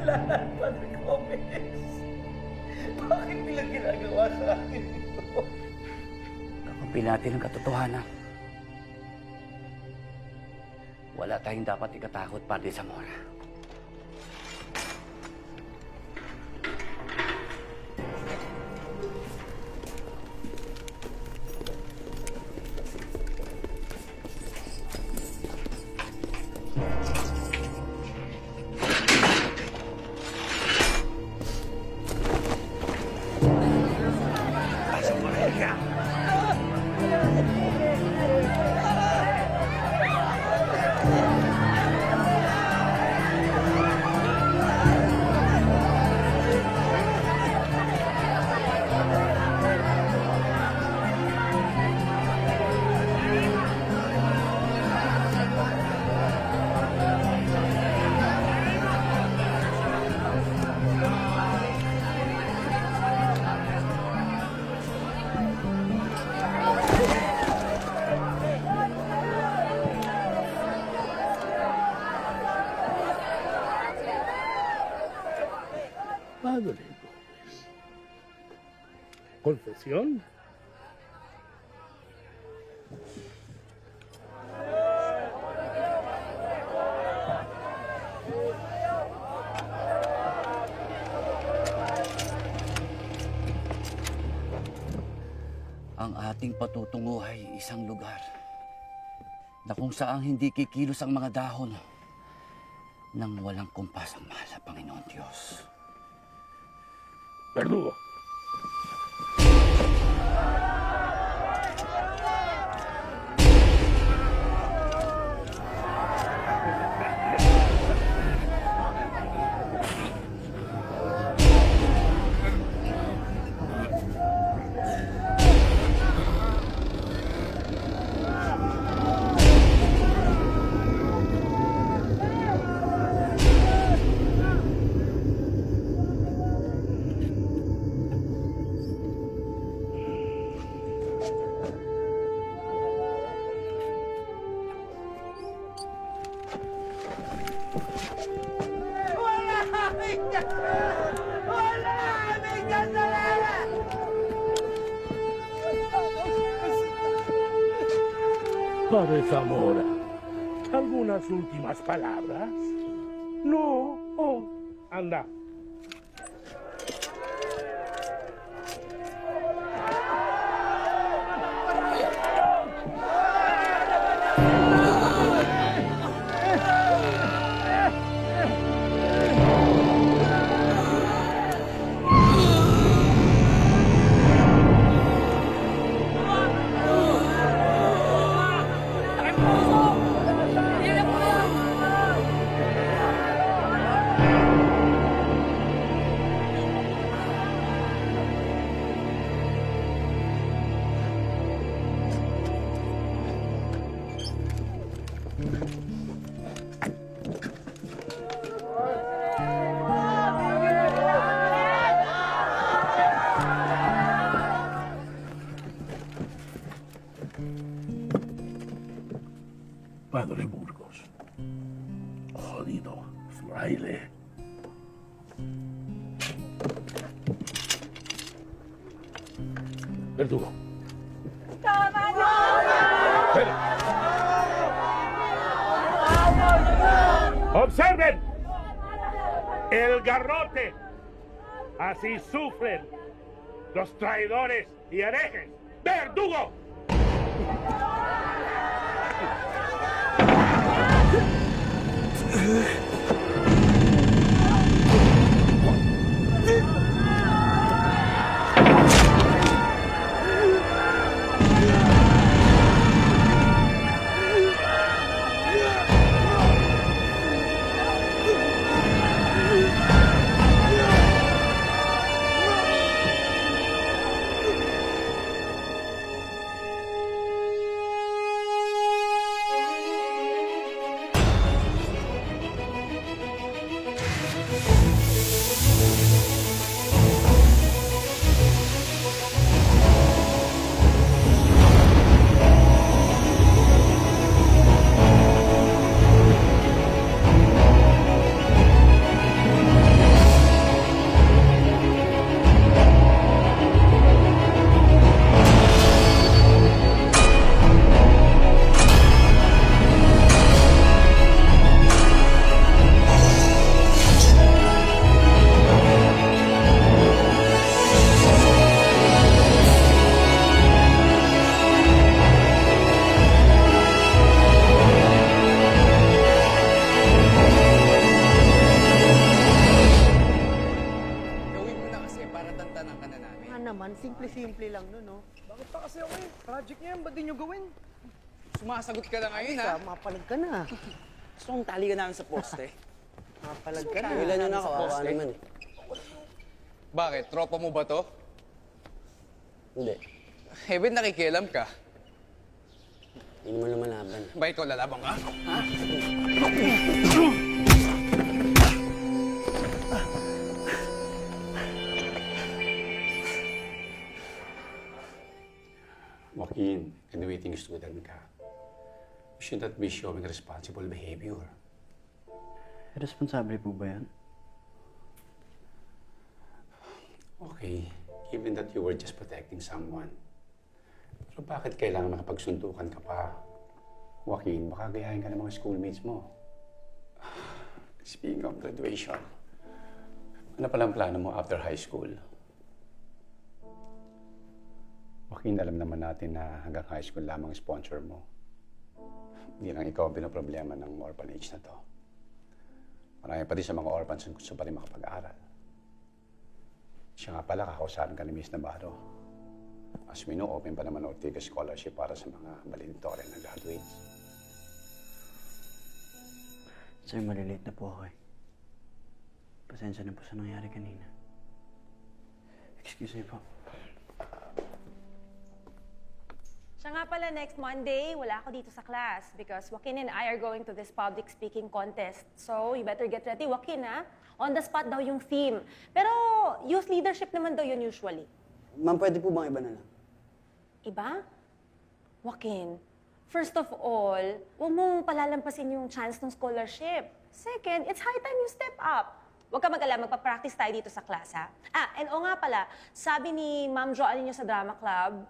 kasalanan, Padre Gomez? Bakit nila ginagawa sa akin ito? Kakampi natin ang katotohanan. Wala tayong dapat ikatakot, Padre Zamora. Padre Gomez. ¿Confesión? Ang ating patutungo ay isang lugar na kung saan hindi kikilos ang mga dahon nang walang kumpas ang mahal na Panginoon Diyos. Verdugo. Padre Zamora, ¿algunas últimas palabras? No. Oh, anda. Padre Burgos. Jodido fraile. Verdugo. Espere. ¡Observen! El garrote. Así sufren los traidores y herejes. ¡Verdugo! Project niya yan, ba't di nyo gawin? Sumasagot ka na ngayon, ha? Mapalag ka na. Gusto kong tali ka namin sa poste. Mapalag ka na. Ilan yun na, Sa kawawa poste. naman eh. Bakit? Tropa mo ba to? Hindi. Eh, ba't nakikialam ka? Hindi naman lumalaban. Ba ikaw lalaban ka? Ha? Joaquin, graduating student ka. You should not be showing responsible behavior. Responsable po ba yan? Okay, given that you were just protecting someone. Pero bakit kailangan makapagsuntukan ka pa? Joaquin, baka gayahin ka ng mga schoolmates mo. Speaking of graduation, ano palang plano mo after high school? Joaquin, alam naman natin na hanggang high school lamang ang sponsor mo. Hindi lang ikaw ang pinoproblema ng orphanage na to. Marami pa din sa mga orphans ang gusto pa rin makapag-aral. Siya nga pala, kakausapin ka ni Miss Navarro. As we know, open pa naman Ortega Scholarship para sa mga valedictorian na graduates. Sir, malilate na po ako eh. Pasensya na po sa nangyari kanina. Excuse me po. Siya nga pala, next Monday, wala ako dito sa class because Joaquin and I are going to this public speaking contest. So, you better get ready, Joaquin, ha? On the spot daw yung theme. Pero, youth leadership naman daw yun usually. Ma'am, pwede po bang iba na lang? Iba? Joaquin, first of all, huwag mong palalampasin yung chance ng scholarship. Second, it's high time you step up. Huwag ka mag-alala, magpa-practice tayo dito sa class, ha? And nga pala, sabi ni Ma'am Joanne niyo sa drama club,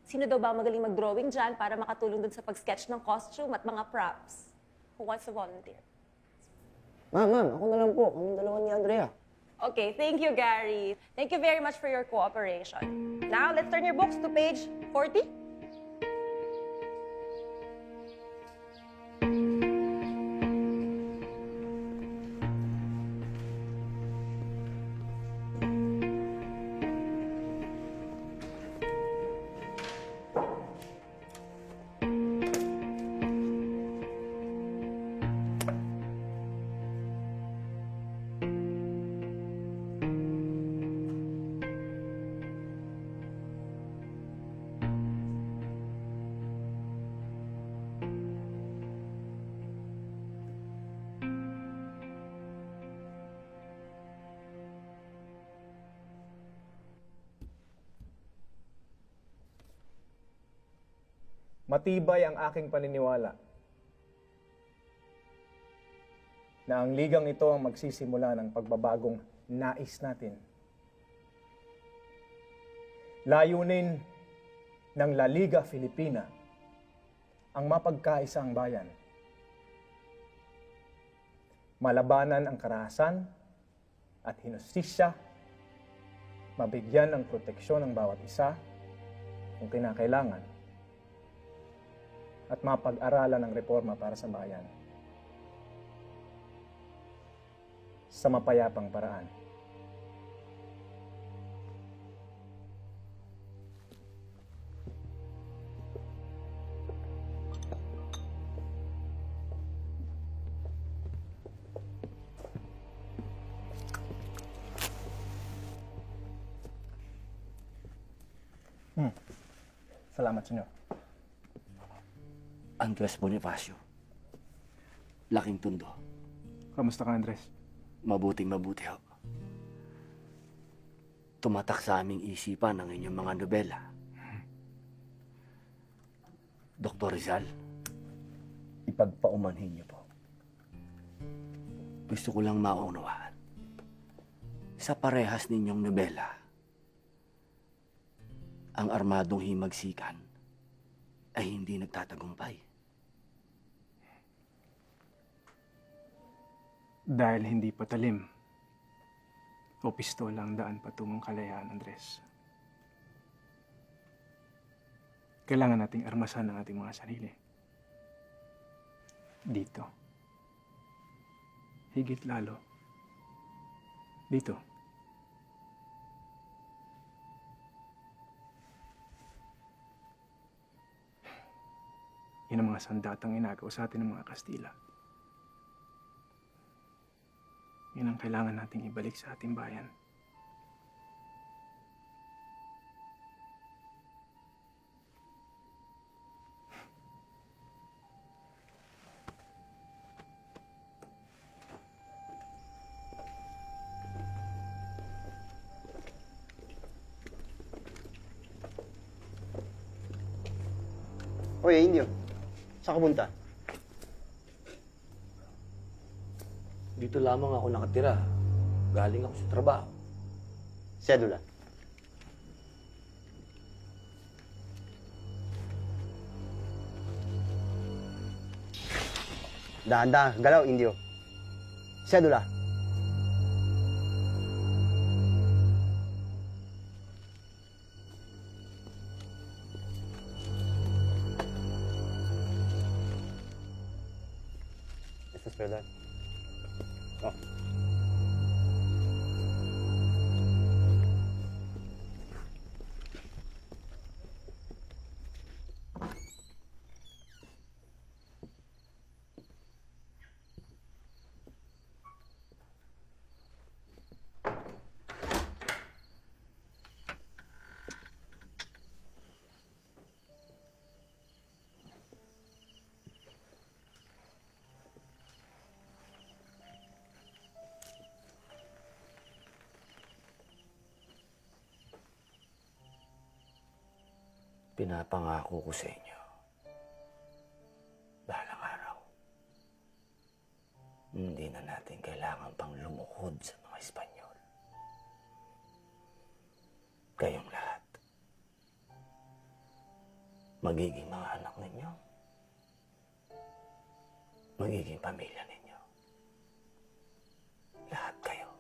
sino daw ba magaling mag-drawing dyan para makatulong dun sa pag-sketch ng costume at mga props? Who wants to volunteer? Ma'am, ako na lang po. Kaming dalawa ni Andrea. Okay, thank you, Gary. Thank you very much for your cooperation. Now, let's turn your books to page 40. Matibay ang aking paniniwala na ang ligang ito ang magsisimula ng pagbabagong nais natin. Layunin ng La Liga Filipina ang mapagkaisa ang bayan. Malabanan ang karahasan at hinustisya, mabigyan ng proteksyon ang bawat isa kung kinakailangan, at mapag-aralan ng reforma para sa bayan sa mapayapang paraan. Salamat, senyor. Andres Bonifacio. Laking Tundo. Kamusta ka, Andres? Mabuting mabuti ho. Tumatak sa aming isipan ang inyong mga nobela. Dr. Rizal, ipagpaumanhin niyo po. Gusto ko lang maunawaan. Sa parehas ninyong nobela, ang armadong himagsikan ay hindi nagtatagumpay. Dahil hindi patalim o pistola ang daan patungong kalayaan, Andres. Kailangan nating armasan ang ating mga sarili. Dito. Higit lalo. Dito. Yan ang mga sandatang inagaw sa atin ng mga Kastila. Yan ang kailangan nating ibalik sa ating bayan. Oye, Indio. Saan ka punta? Dito lamang ako nakatira. Galing ako sa trabaho. Sedula. Dahan-dahan. Galaw, Indio. Sedula. Esta es verdad. Oh. Pinapangako ko sa inyo. Balang araw, hindi na natin kailangan pang lumuhod sa mga Espanyol. Kayong lahat, magiging mga anak ninyo, magiging pamilya ninyo. Lahat kayo,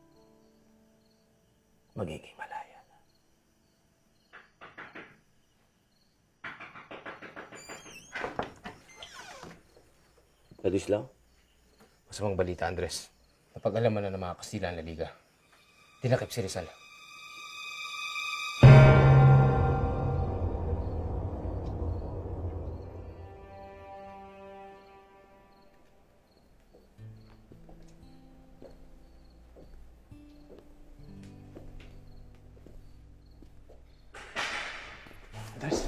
magiging malaya. Ladislaw? Masamang balita, Andres. Napag-alaman na ng mga Kastila ang La Liga. Tinakip si Rizal. Andres,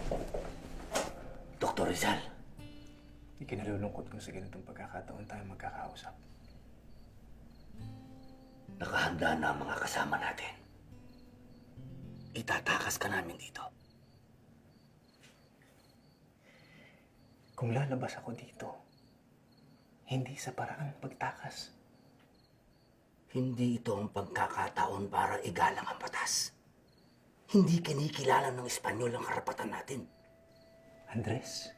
Dr. Rizal, ikinalulungkot ko sa ganitong pagkakataon tayo magkakausap. nakahanda na ang mga kasama natin. Itatakas ka namin dito. Kung lalabas ako dito, hindi sa paraan pagtakas. Hindi ito ang pagkakataon para igalang ang batas. Hindi kinikilala ng Espanyol ang karapatan natin. Andres,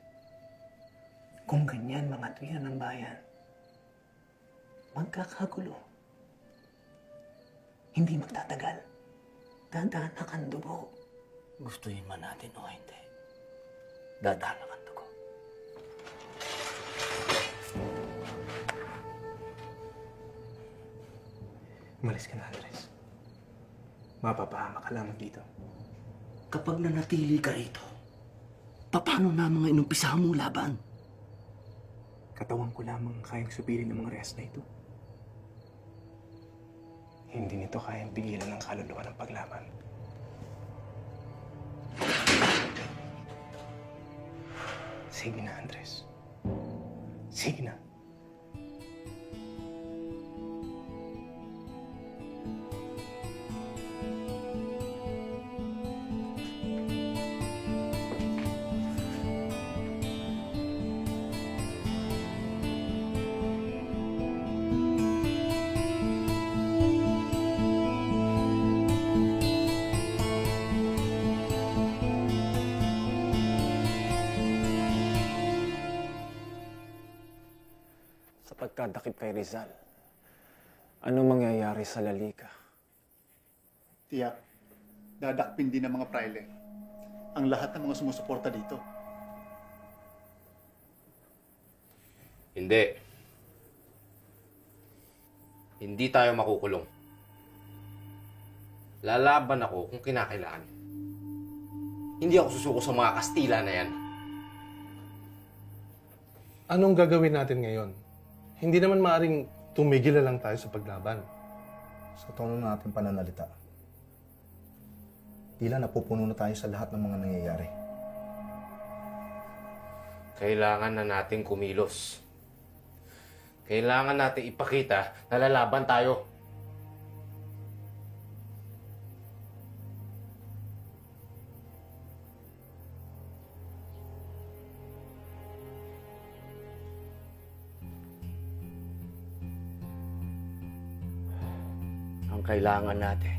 kung ganyan mga tuwiran ng bayan, magkakagulo. Hindi magtatagal. Dadanak ang dugo. Gustuhin man natin o hindi, dadanak ang dugo. Umalis ka na, Andres. Mapapahama ka lamang dito. Kapag nanatili ka rito, paano na mga inumpisahan mong laban? Katawan ko lamang ang kayang supirin ng mga rehas na ito. Hindi nito kayang pigilan ng kaluluwa ng paglaban. Sige na, Andres. Sige na. Sa pagkadakip kay Rizal, ano mangyayari sa La Liga? Tiyak, dadakpin din ng mga praile ang lahat ng mga sumusuporta dito. Hindi. Hindi tayo makukulong. Lalaban ako kung kinakailangan. Hindi ako susuko sa mga Kastila na yan. Anong gagawin natin ngayon? Hindi naman maaring tumigil na lang tayo sa paglaban. Sa tono ng ating pananalita, tila napupuno na tayo sa lahat ng mga nangyayari. Kailangan na nating kumilos. Kailangan natin ipakita na lalaban tayo. Ang kailangan natin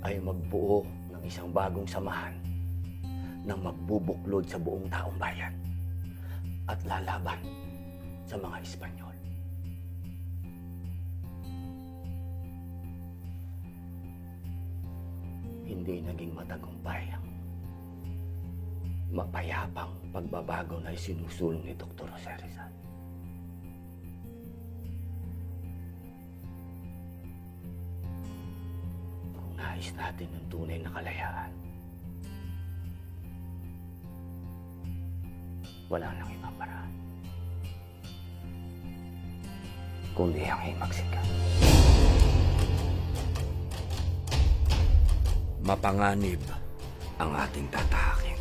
ay magbuo ng isang bagong samahan na magbubuklod sa buong taong bayan at lalaban sa mga Espanyol. Hindi naging matagumpay ang mapayapang pagbabago na isinusulong ni Dr. Jose Rizal. Kung nais natin ng tunay na kalayaan, wala nang ibang paraan kundi ang himagsikan. Mapanganib ang ating tatahakin.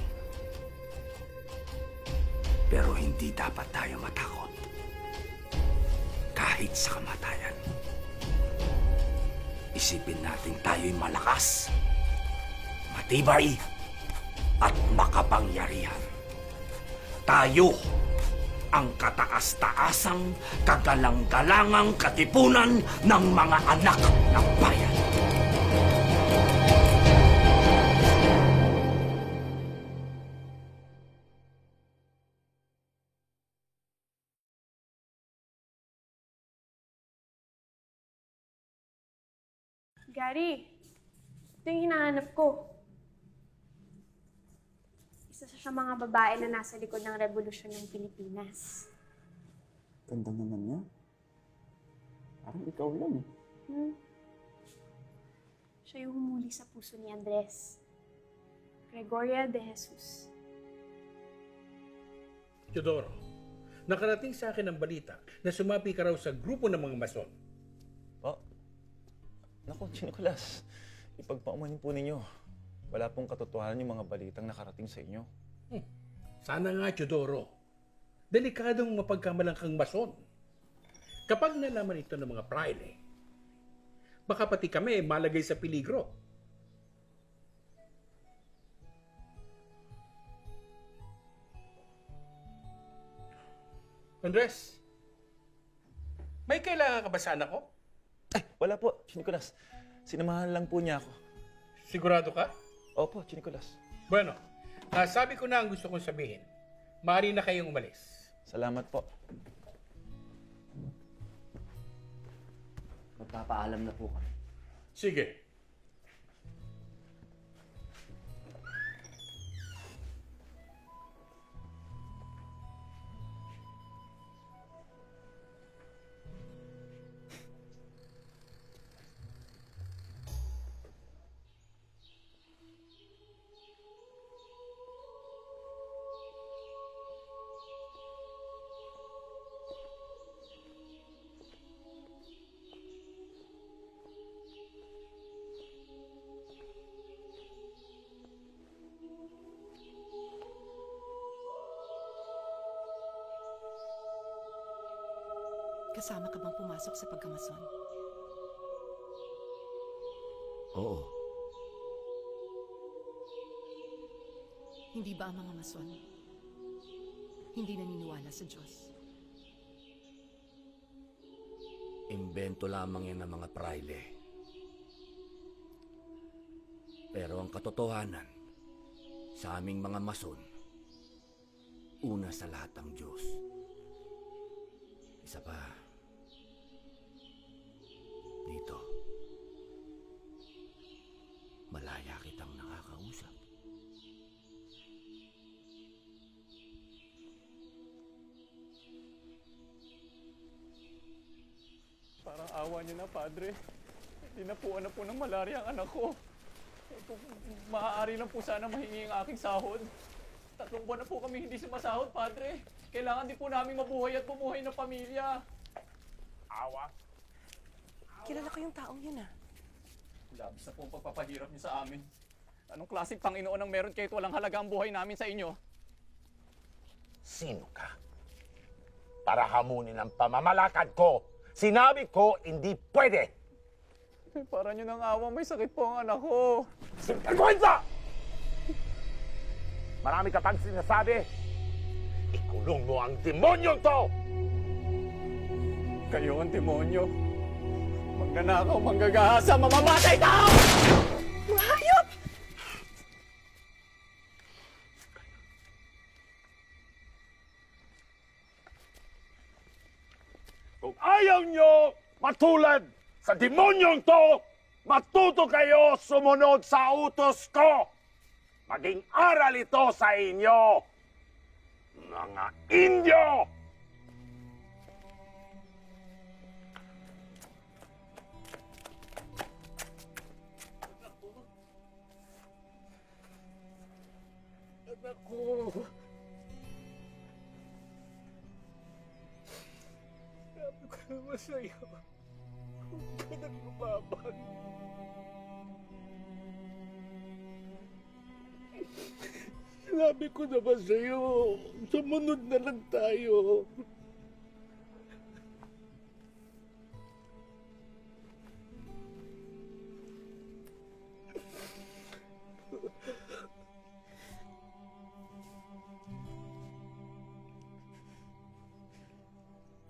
Pero hindi dapat tayo matakot. Kahit sa kamatayan. Isipin natin tayo'y malakas, matibay, at makapangyarihan. Tayo ang kataas-taasang, kagalang-galangang katipunan ng mga anak ng bayan. Gary, ito yung hinahanap ko. Isa siya sa mga babae na nasa likod ng revolusyon ng Pilipinas. Ganda naman niya. Parang ikaw lang. Siya yung humuli sa puso ni Andres. Gregoria de Jesus. Teodoro, nakarating sa akin ang balita na sumapi ka raw sa grupo ng mga mason. Naku, Nicolas, ipagpaumanin po ninyo. Wala pong katotohanan yung mga balitang nakarating sa inyo. Sana nga, Teodoro. Delikadong mapagkamalang kang mason. Kapag nalaman ito ng mga praile, baka pati kami malagay sa peligro. Andres, may kailangan ka ba sa anak ko? Ay, wala po, Nicolas. Sinamahan lang po niya ako. Sigurado ka? Opo, Nicolas. Bueno, sabi ko na ang gusto kong sabihin. Maaari na kayong umalis. Salamat po. Magpapaalam na po kami. Sige. Kasama ka bang pumasok sa pagkamason? Oo. Hindi ba ang mga mason hindi naniniwala sa Diyos? Imbento lamang yan ng mga praile. Pero ang katotohanan, sa aming mga mason, una sa lahat ang Diyos. Isa pa, dito, malaya kitang nakakausap. Parang awa niyo na, Padre. Dinapuan na po ng malarya ang anak ko. Maaari lang po sana mahingi ang aking sahod. 3 buwan na po kami hindi sumasahod, Padre. Kailangan din po namin mabuhay at bumuhay ng pamilya. Awa? Kilala ko yung taong yun ah. Labis na po ang pagpapahirap niyo sa amin. Anong klaseng Panginoon ang meron kahit walang halaga ang buhay namin sa inyo? Sino ka? Para hamunin ang pamamalakad ko. Sinabi ko, hindi pwede. Para niyo ng awa, may sakit po ang anak ko. Sinvergüenza! Marami ka pang sinasabi. Ikulong mo ang demonyong to! Kayo ang demonyo. Magnanakaw, manggagahasa, mamamatay tao! Mga hayop! Kung ayaw nyo matulad sa demonyong to, matuto kayo sumunod sa utos ko. Maging aral ito sa inyo, mga Indio! Anak ko. Sabi ko naman sa'yo, huwag ka nang lumaban. Sabi ko naman sa'yo, sumunod na lang tayo.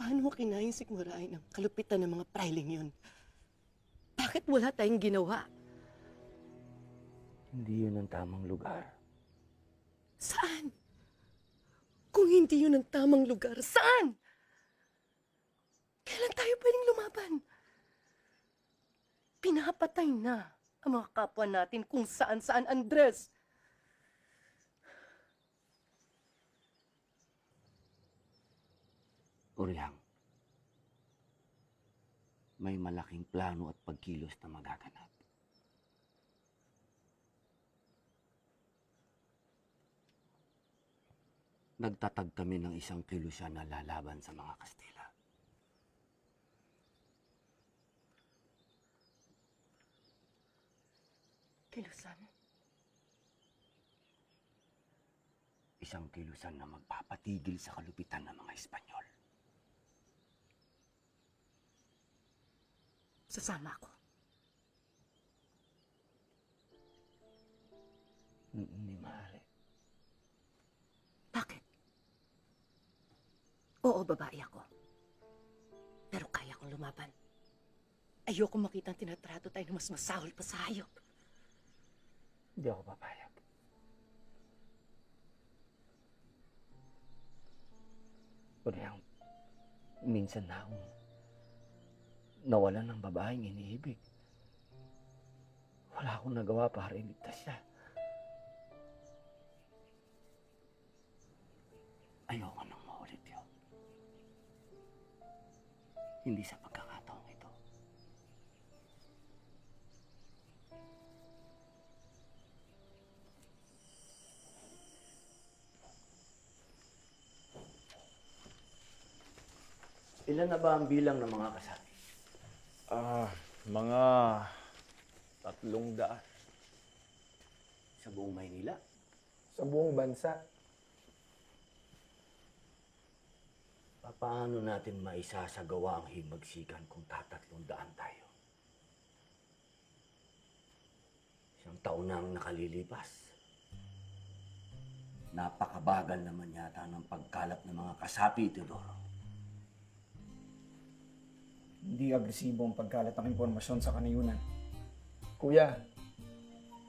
Paano mo kinayang sikmurain ang kalupitan ng mga prailing yun? Bakit wala tayong ginawa? Hindi yun ang tamang lugar. Saan? Kung hindi yun ang tamang lugar, saan? Kailan tayo pwedeng lumaban? Pinapatay na ang mga kapwa natin kung saan-saan, Andres. Uriang, may malaking plano at pagkilos na magaganap. Nagtatag kami ng isang kilusyan na lalaban sa mga Kastila. Kilusan? Isang kilusan na magpapatigil sa kalupitan ng mga Espanyol. Sasama ako. Hindi maaari. Bakit? Oo, babae ako. Pero kaya kong lumaban. Ayoko makita ang tinatrato tayo na mas masahol pa sa hayop. Hindi ako papayag. Uriang, minsan na akong nawalan ng babaeng iniibig. Wala akong nagawa para iligtas siya. Ayoko nang maulit yun. Hindi sa pagkakataong ito. Ilan na ba ang bilang ng mga kasapi? Mga 300. Sa buong Maynila? Sa buong bansa. Paano natin maisasagawa ang himagsikan kung 300 tayo? Isang taon na ang nakalilipas. Napakabagal naman yata ng pagkalap ng mga kasapi, Teodoro. Hindi agresibo ang pagkalat ng impormasyon sa kanayunan. Kuya,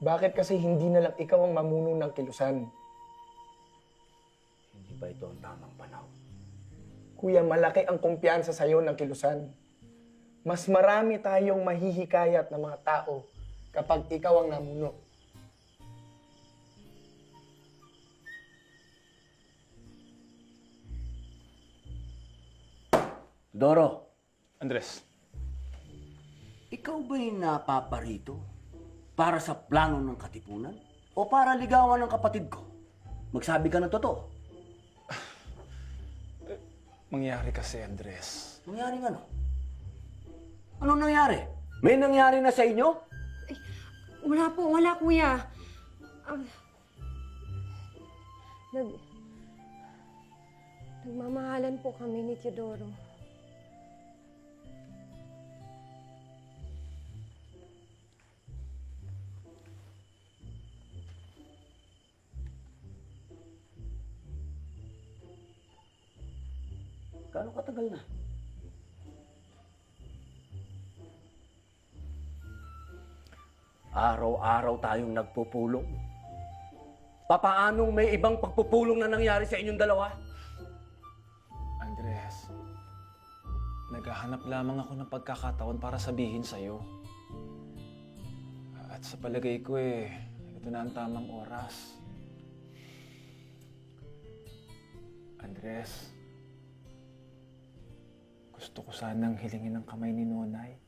bakit kasi hindi na lang ikaw ang mamuno ng kilusan? Hindi ba ito ang tamang panahon? Kuya, malaki ang kumpiyansa sa'yo ng kilusan. Mas marami tayong mahihikayat ng mga tao kapag ikaw ang namuno. Doro, Andres, ikaw ba'y napaparito para sa plano ng katipunan? O para ligawan ng kapatid ko? Magsabi ka ng totoo. Mangyari kasi, Andres. Nangyaring ano? Anong nangyari? May nangyari na sa inyo? Wala kuya. Nagmamahalan po kami ni Teodoro. Gaano katagal na? Araw-araw tayong nagpupulong. Papaanong may ibang pagpupulong na nangyari sa inyong dalawa? Andres, naghahanap lamang ako ng pagkakataon para sabihin sa'yo. At sa palagay ko ito na ang tamang oras. Andres, gusto ko sanang hilingin ang kamay ni Nonay.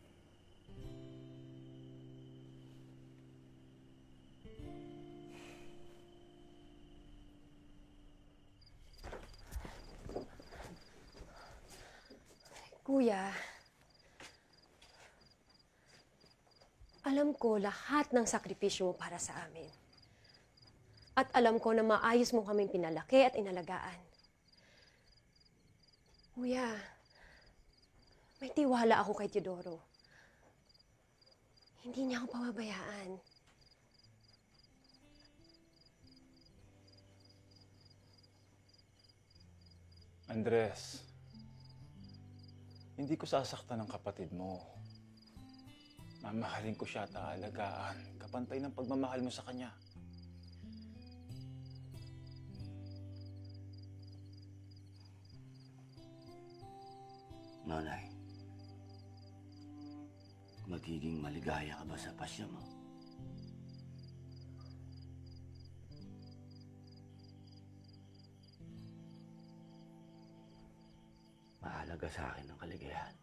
Kuya, alam ko lahat ng sakripisyo mo para sa amin. At alam ko na maayos mo kaming pinalaki at inalagaan. Kuya, may tiwala ako kay Teodoro. Hindi niya ako pababayaan. Andres, hindi ko sasaktan ang kapatid mo. Mamahalin ko siya at aalagaan, kapantay ng pagmamahal mo sa kanya. Nonay, magiging maligaya ka ba sa pasya mo? Mahalaga sa akin ang kaligayahan mo.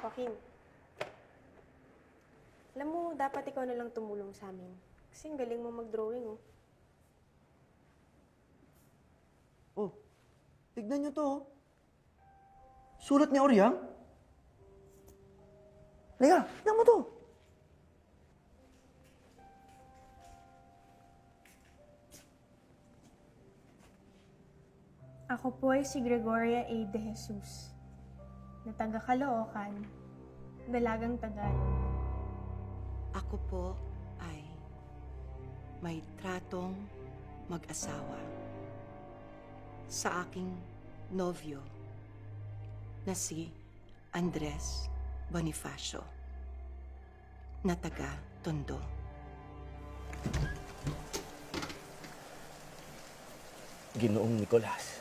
Joaquin, alam mo, dapat ikaw na lang tumulong sa amin. Kasi ang galing mo mag-drawing, oh. Oh, tignan nyo to. Oh. Sulat ni Oriang. Liga, tignan mo to. Ako po ay si Gregoria A. de Jesus, na taga Caloocan, dalagang Tagalog. Ako po ay may tratong mag-asawa sa aking nobyo na si Andres Bonifacio na taga Tondo. Ginoong Nicolas,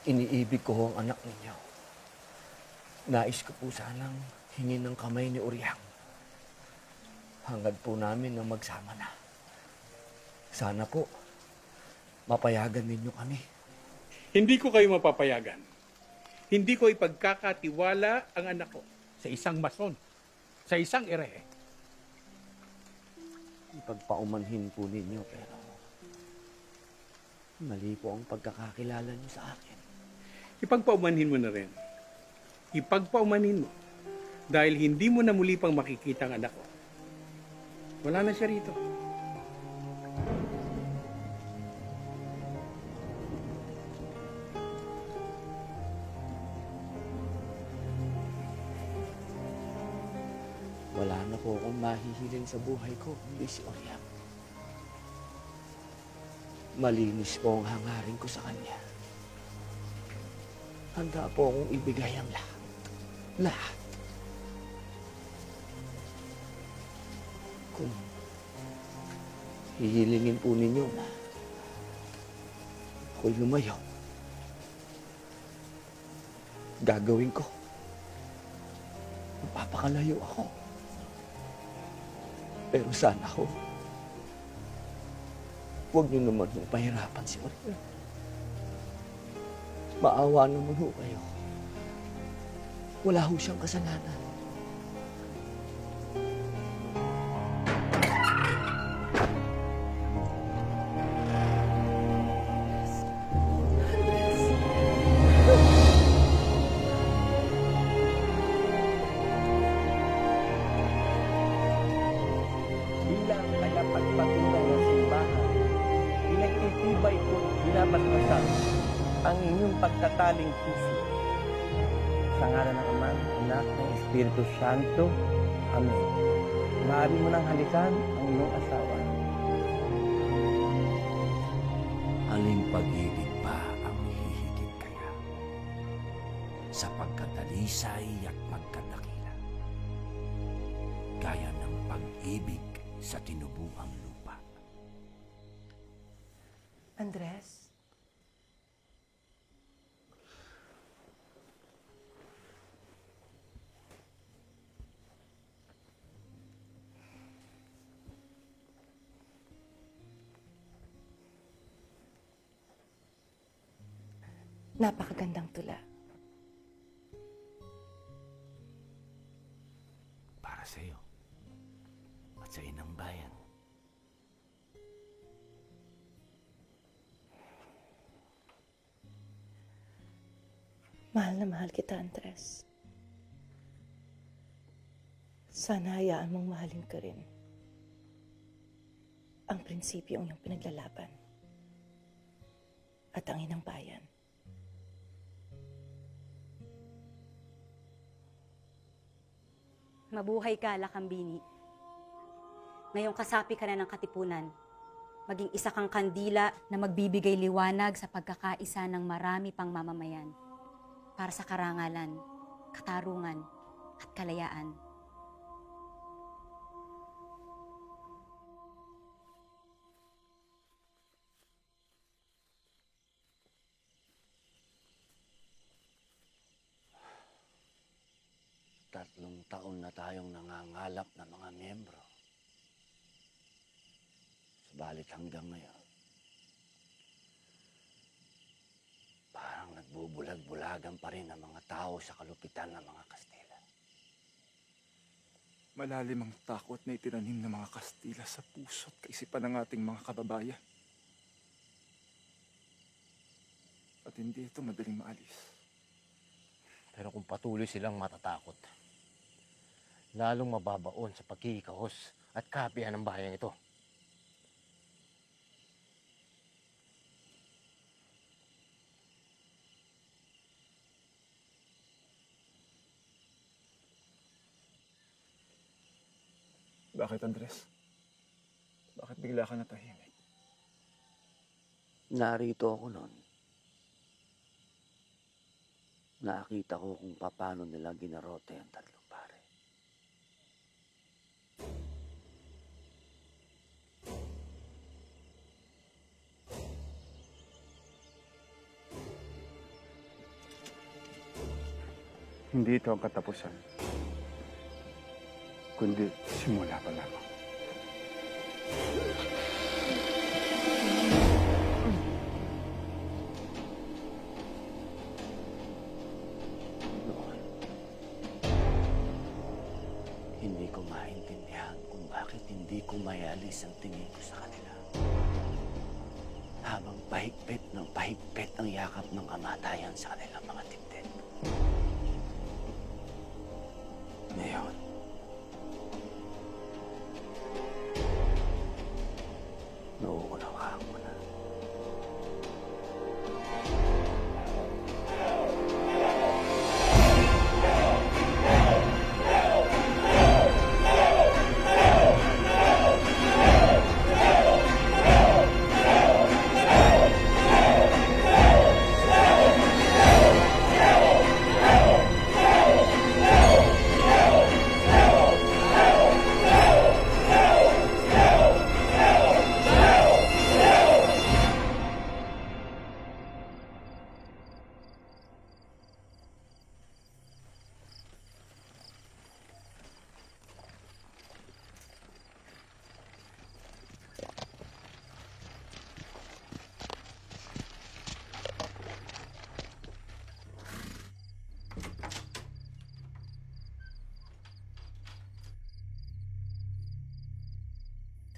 iniibig ko ang anak ninyo. Nais ko po sanang hingin ng kamay ni Oriang. Hangad po namin na magsama na. Sana po, mapayagan ninyo kami. Hindi ko kayo mapapayagan. Hindi ko ipagkakatiwala ang anak ko sa isang mason, sa isang erehe. Ipagpaumanhin po ninyo, pero mali po ang pagkakakilala niyo sa akin. Ipagpaumanhin mo na rin. Ipagpaumanhin mo. Dahil hindi mo na muli pang makikita ang anak ko. Wala na siya rito. Wala na po akong mahihiling sa buhay ko, hindi si Oriang. Malinis po ang hangarin ko sa kanya. Handa po akong ibigay ang lahat. Lahat. Kung hihilingin po ninyo na ako'y lumayo, gagawin ko. napakalayo ako. Pero sana ho, huwag niyo naman hong pahirapan si Oriel. Maawa naman ho kayo. Wala ho siyang kasalanan. Bilang tagapagpatunay ng simbahan, pinagtitibay ko at binabasbasan ang inyong pagtataling puso. Sa ngalan ng Ama, Anak, ng Espiritu Santo. Amen. Maaari mo nang halikan ang iyong asawa. Aling pag-ibig pa ang hihigit kaya sa pagkadalisay at pagkadakila, gaya ng pag-ibig sa tinubuang lupa. Andres? Napakagandang tula. Para sa iyo at sa inang bayan. Mahal na mahal kita, Andres. Sana hayaan mong mahalin ka rin ang prinsipyong iyong pinaglalaban at ang inang bayan. Mabuhay ka, Lakambini. Ngayong kasapi ka na ng katipunan, maging isa kang kandila na magbibigay liwanag sa pagkakaisa ng marami pang mamamayan para sa karangalan, katarungan, at kalayaan. Tatlong taon na tayong nangangalap na mga miyembro. Subalit hanggang ngayon, parang nagbubulag-bulagan pa rin ang mga tao sa kalupitan ng mga Kastila. Malalim ang takot na itinanim ng mga Kastila sa puso't kaisipan ng ating mga kababayan. At hindi ito madaling maalis. Pero kung patuloy silang matatakot, lalong mababaon sa pagkikahos at kapihan ng bayang ito. Bakit, Andres? Bakit bigla ka natahimik? Narito ako noon. Nakita ko kung paano nila ginarote ang tatlong pare. Hindi ito ang katapusan, kundi simula pa lamang. Hindi ko maintindihan kung bakit hindi ko mayalis ang tingin ko sa kanila. Habang pahigpit ang yakap ng kamatayan sa kanilang mga dibdib. Ngayon, nauunawaan ko na.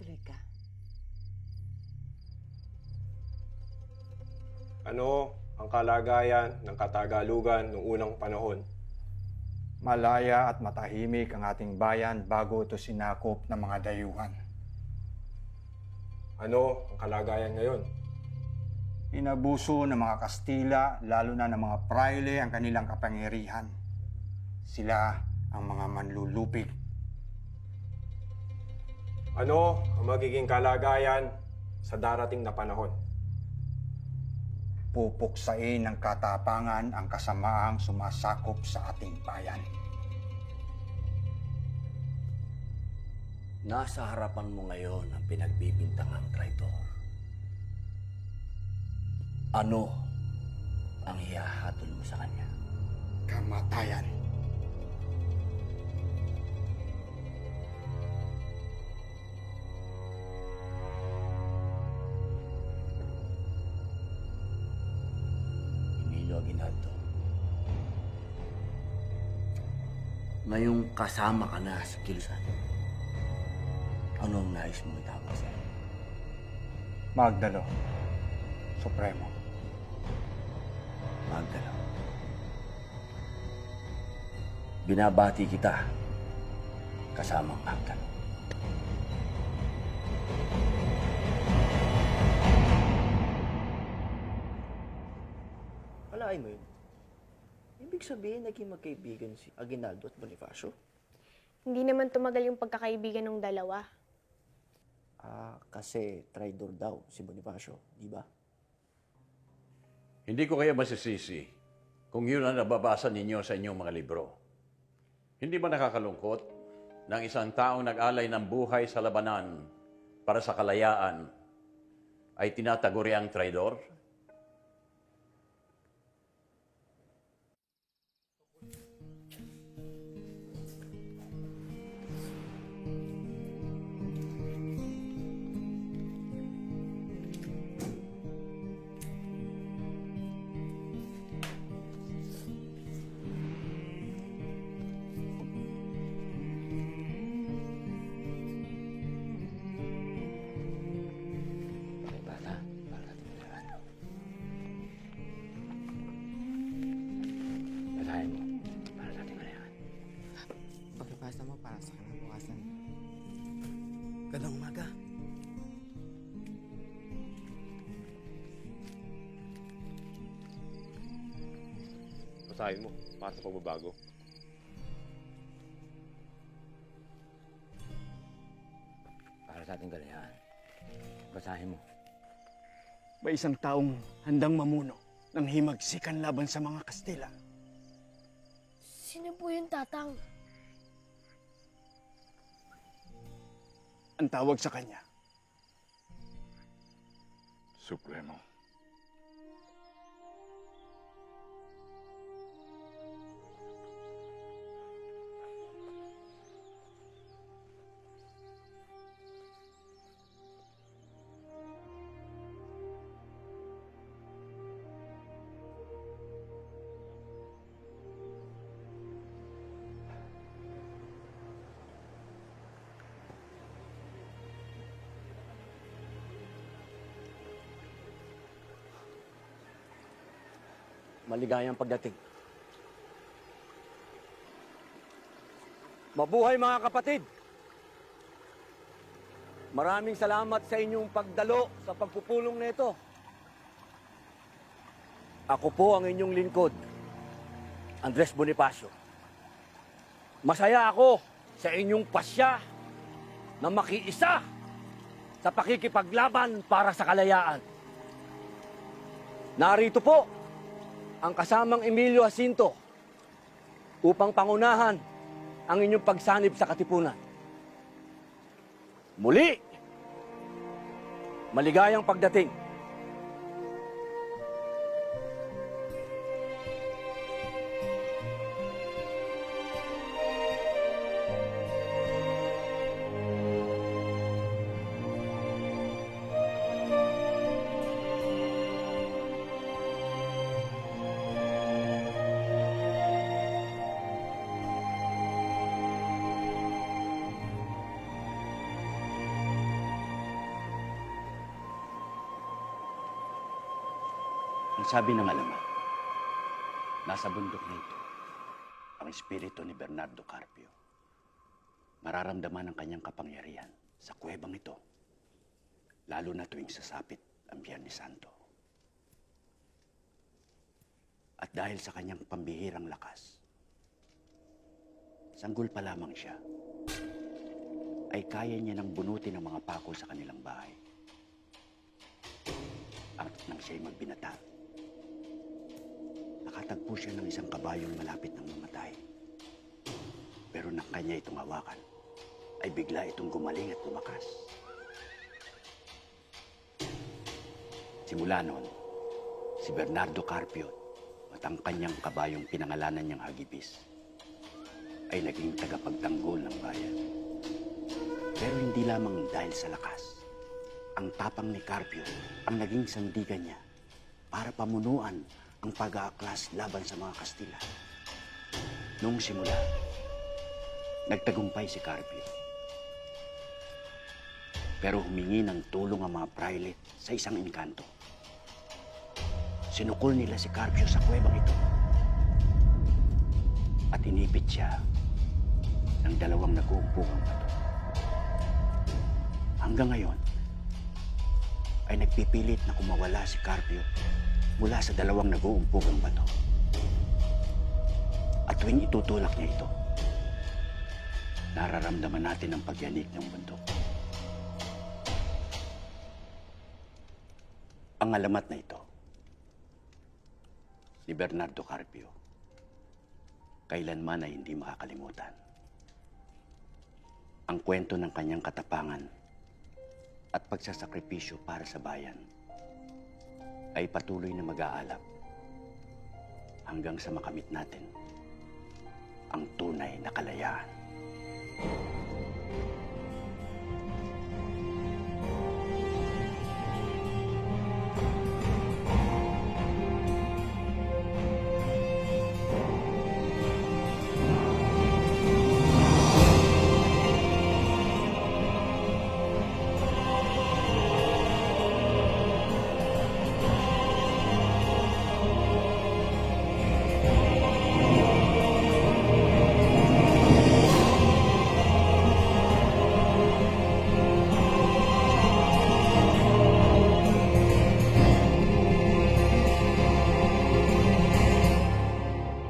Tuloy ka. Ano ang kalagayan ng Katagalugan noong unang panahon? Malaya at matahimik ang ating bayan bago ito sinakop ng mga dayuhan. Ano ang kalagayan ngayon? Inabuso ng mga Kastila, lalo na ng mga praile ang kanilang kapangyarihan. Sila ang mga manlulupig. Ano ang magiging kalagayan sa darating na panahon? Pupuksain ng katapangan ang kasamaang sumasakop sa ating bayan. Nasa harapan mo ngayon ang pinagbibintangang traitor. Ano ang ihahatol mo sa kanya? Kamatayan. Emilio Aguinaldo. Ngayong kasama ka na sa kilusan, anong nais mo itawag sa'yo? Magdalo. Supremo. Magdalo. Binabati kita kasamang Magdalo. Alain mo yun? Ibig sabihin, naging magkaibigan si Aguinaldo at Bonifacio? Hindi naman tumagal yung pagkakaibigan ng dalawa. Kasi traidor daw si Bonifacio, di ba? Hindi ko kaya masisisi kung yun ang nababasa ninyo sa inyong mga libro. Hindi ba nakakalungkot na ang isang taong nag-alay ng buhay sa labanan para sa kalayaan ay tinataguriang traidor? Basahin mo para sa ating kalayahan. Pagkabasa mo para sa kinabukasan. Gandang umaga. Basahin mo para sa pagbabago. Para sa ating kalayahan. Basahin mo. May isang taong handang mamuno ng himagsikan laban sa mga Kastila. Sino po yung tatang? Ang tawag sa kanya, Supremo. Maligayang pagdating. Mabuhay mga kapatid! Maraming salamat sa inyong pagdalo sa pagpupulong nito. Ako po ang inyong lingkod, Andres Bonifacio. Masaya ako sa inyong pasya na makiisa sa pakikipaglaban para sa kalayaan. Narito po ang kasamang Emilio Jacinto upang pangunahan ang inyong pagsanib sa katipunan. Muli, maligayang pagdating. Ang sabi ng alamat, nasa bundok na ito ang espiritu ni Bernardo Carpio. Mararamdaman ang kanyang kapangyarihan sa kuwebang ito, lalo na tuwing sasapit ang Biyernes Santo. At dahil sa kanyang pambihirang lakas, sanggol pa lamang siya, ay kaya niya nang bunutin ang mga pako sa kanilang bahay. At nang siya'y magbinata, nakatagpo siya ng isang kabayong malapit ng mamatay. Pero nang kanya itong hawakan, ay bigla itong gumaling at lumakas. Simula noon, si Bernardo Carpio at ang kanyang kabayong pinangalanan niyang Hagibis ay naging tagapagtanggol ng bayan. Pero hindi lamang dahil sa lakas, ang tapang ni Carpio ang naging sandigan niya para pamunuan ang pag-aaklas laban sa mga Kastila. Noong simula, nagtagumpay si Carpio. Pero humingi ng tulong ang mga praile sa isang engkanto. Sinukol nila si Carpio sa kuwebang ito at inipit siya ng 2 nag-uumpukang bato. Hanggang ngayon, ay nagpipilit na kumawala si Carpio mula sa 2 nag-uumpukang bato. At tuwing itutulak niya ito, nararamdaman natin ang pagyanig ng bundok. Ang alamat na ito, ni Bernardo Carpio, kailanman ay hindi makakalimutan. Ang kwento ng kanyang katapangan at pagsasakripisyo para sa bayan ay patuloy na mag-aalap hanggang sa makamit natin ang tunay na kalayaan.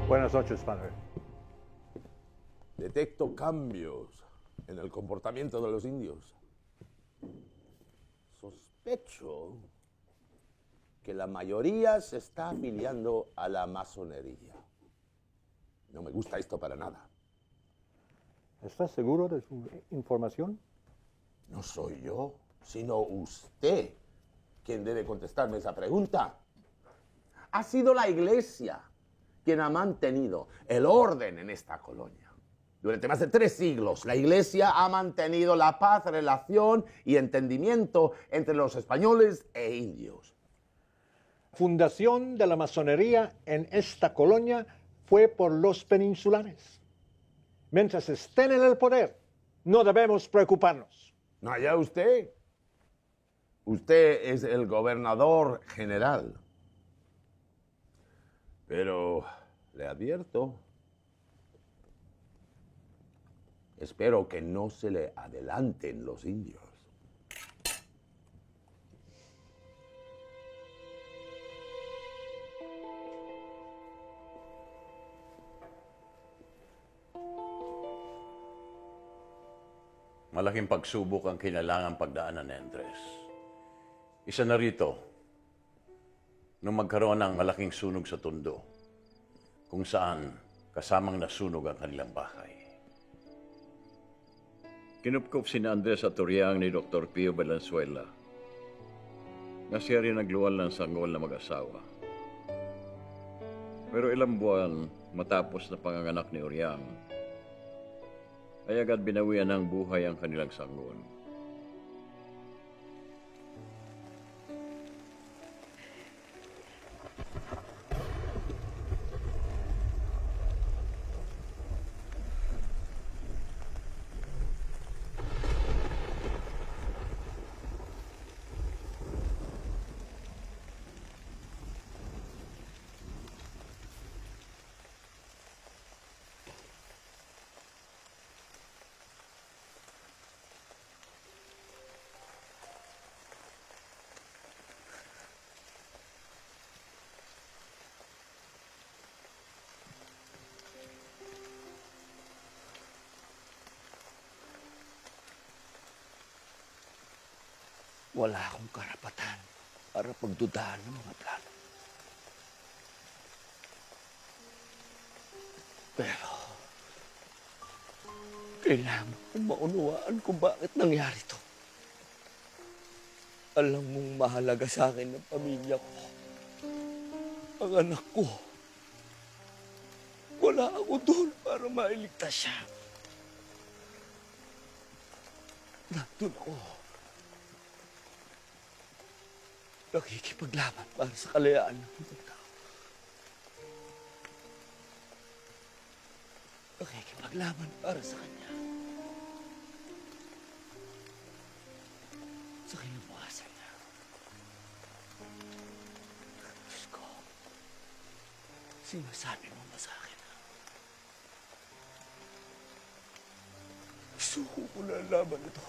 Buenas noches, padre. Detecto cambios en el comportamiento de los indios. Sospecho que la mayoría se está afiliando a la masonería. No me gusta esto para nada. ¿Estás seguro de su información? No soy yo, sino usted quien debe contestarme esa pregunta. Ha sido la Iglesia quien ha mantenido el orden en esta colonia. Durante más de 3 siglos, la Iglesia ha mantenido la paz, relación y entendimiento entre los españoles e indios. Fundación de la masonería en esta colonia fue por los peninsulares. Mientras estén en el poder, no debemos preocuparnos. No, allá usted. Usted es el gobernador general. Pero le advierto, espero que no se le adelanten los indios. Malaking pagsubok ang kailangang pagdaanan ni Andres. Isa na rito, nung magkaroon ng malaking sunog sa Tondo, kung saan kasamang nasunog ang kanilang bahay. Kinupkup si Andres at Toriang ni Dr. Pio Valenzuela na siya rin nagluwal ng sanggol na mag-asawa. Pero ilang buwan matapos na panganganak ni Toriang, ay agad binawian ng buhay ang kanilang sanggol. wala akong karapatan para pagdudahan ng mga plano. Pero, kailangan kong maunawaan kung bakit nangyari to. Alam mong mahalaga sa akin ng pamilya ko. Ang anak ko. Wala ako doon para mailigtas siya. Nandun ako. Nakikipaglaban para sa kalayaan ng ibang tao. Nakikipaglaban para sa kanya. Sa kinabukasan niya. Diyos ko, sinasabi mo ba sa akin? Suko ko na ang laban ito.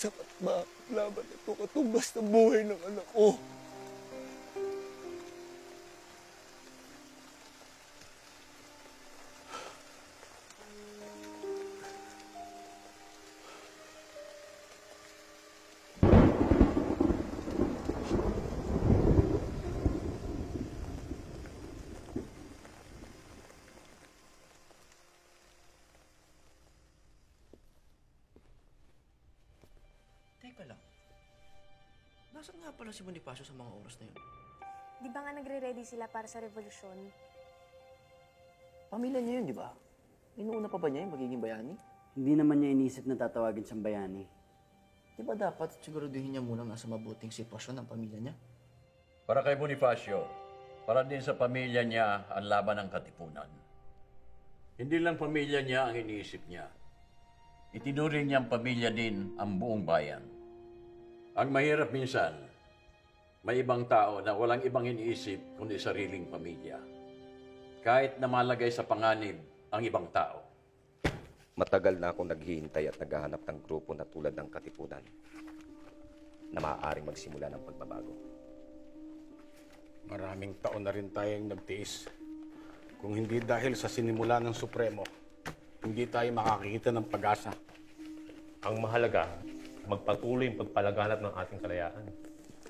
Sapat ba ang laban ito katumbas ng buhay ng anak ko? Teka lang. Nasaan nga pala si Bonifacio sa mga oras na yun? Di ba nga nagre-ready sila para sa revolusyon? Pamilya niya yun, di ba? Inuuna pa ba niya yung magiging bayani? Hindi naman niya inisip na tatawagin siyang bayani. Di ba dapat siguraduhin niya munang nasa mabuting sitwasyon ng pamilya niya? Para kay Bonifacio, para din sa pamilya niya ang laban ng katipunan. Hindi lang pamilya niya ang iniisip niya. Itinuring niyang pamilya din ang buong bayan. Ang mahirap minsan, may ibang tao na walang ibang iniisip kundi sariling pamilya. Kahit na malagay sa panganib ang ibang tao. Matagal na akong naghihintay at naghahanap ng grupo na tulad ng Katipunan na maaaring magsimula ng pagbabago. Maraming taon na rin tayong nagtiis. Kung hindi dahil sa sinimula ng Supremo, hindi tayo makakikita ng pag-asa. Ang mahalaga, magpatuloy yung pagpalaganap ng ating kalayaan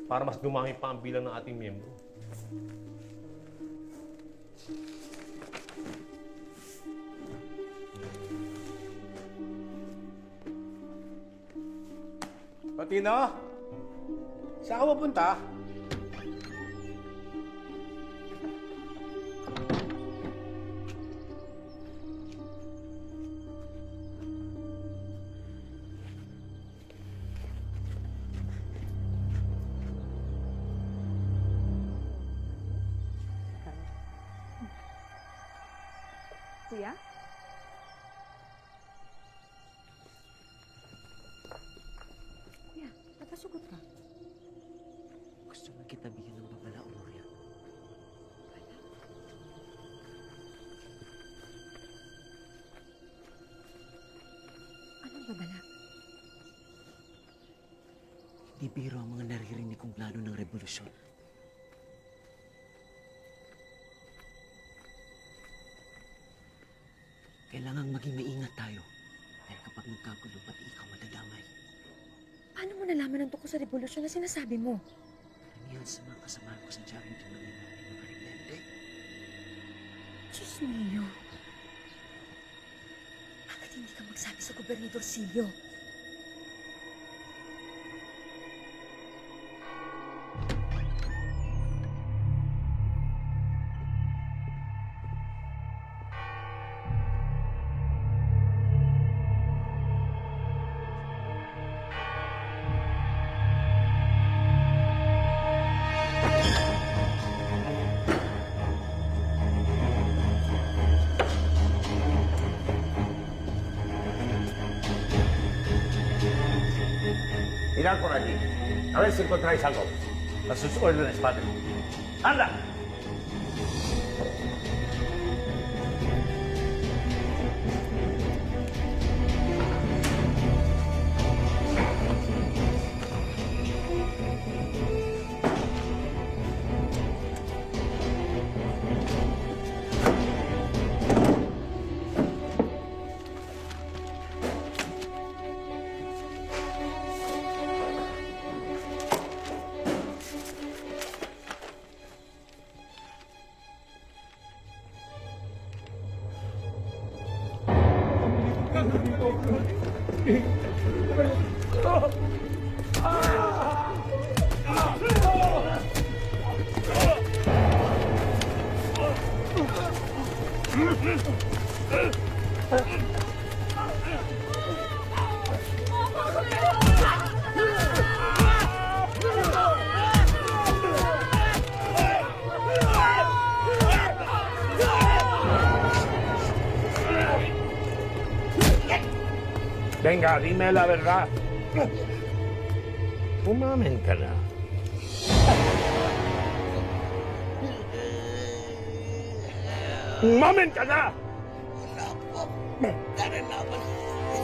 para mas dumami pa ang bilang ng ating miyembro. Patino? Saan ka pupunta? Kuya? Kuya, napasugot ka. Gusto mo kita bigyan ng babala, Gloria. Anong babala? Hindi biro ang mga naririnig kong plano ng revolusyon. Kailangang maging maingat tayo. Dahil kapag nagkagulo, pati ikaw madadamay. Paano mo nalaman ang tungkol sa revolusyon na sinasabi mo? Karamihan sa mga kasama ko sa Diaring Tumanin ay mga rebelde. Diyos niyo. Bakit hindi ka magsabi sa Gobernador Silvio? Mirad por allí. A ver si encontráis algo. A sus órdenes, padre. ¡Anda! Venga, dime la verdad. Umamin ka na. Umamin ka na!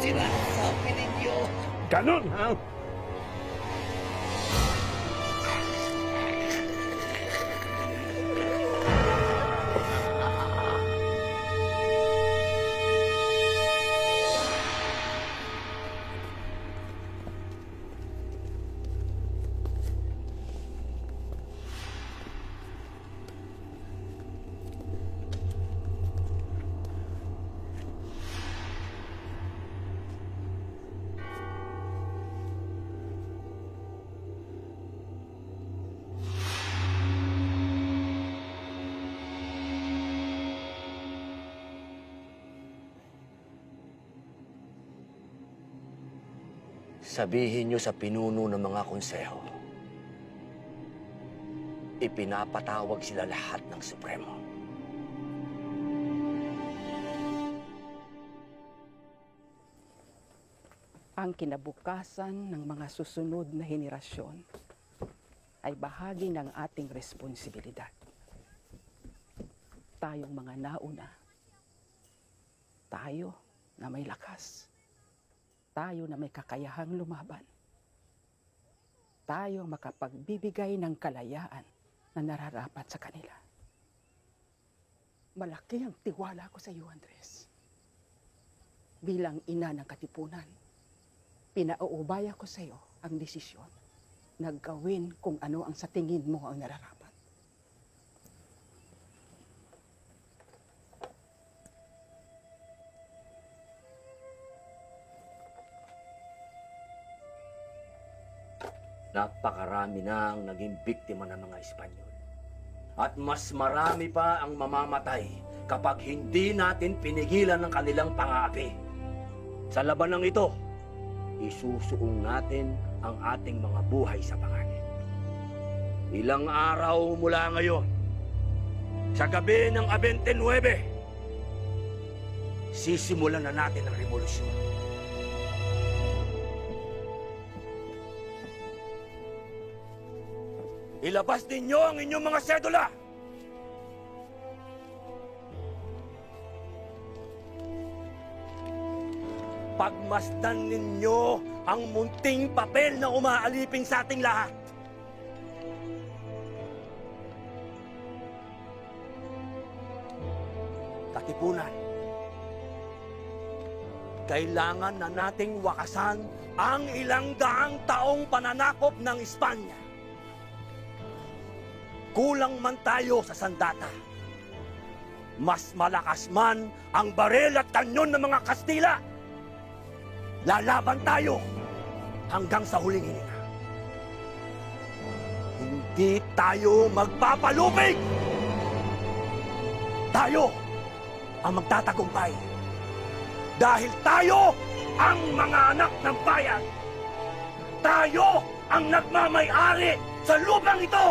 Sinasabi ninyo. Ganun, ha? Sabihin nyo sa pinuno ng mga konseho, ipinapatawag sila lahat ng Supremo. Ang kinabukasan ng mga susunod na henerasyon ay bahagi ng ating responsibilidad. Tayong mga nauna, tayo na may lakas, tayo na may kakayahang lumaban, tayo ang makapagbibigay ng kalayaan na nararapat sa kanila. Malaki ang tiwala ko sa iyo, Andres. Bilang ina ng katipunan, pinauubaya ko sa iyo ang desisyon na gawin kung ano ang sa tingin mo ang nararapat. Napakarami na ang naging biktima ng mga Espanyol. At mas marami pa ang mamamatay kapag hindi natin pinigilan ang kanilang pang-aapi. Sa labanang ito, isusuong natin ang ating mga buhay sa pangangit. Ilang araw mula ngayon, sa gabi ng 29, sisimulan na natin ang revolusyon. Ilabas ninyo ang inyong mga sedula! Pagmasdan ninyo ang munting papel na umaalipin sa ating lahat. Katipunan, kailangan na nating wakasan ang ilang daang taong pananakop ng Espanya. Kulang man tayo sa sandata. Mas malakas man ang baril at kanyon ng mga Kastila. Lalaban tayo hanggang sa huling hininga. Hindi tayo magpapalupig! Tayo ang magtatagumpay. Dahil tayo ang mga anak ng bayan. Tayo ang nagmamay-ari sa lupang ito.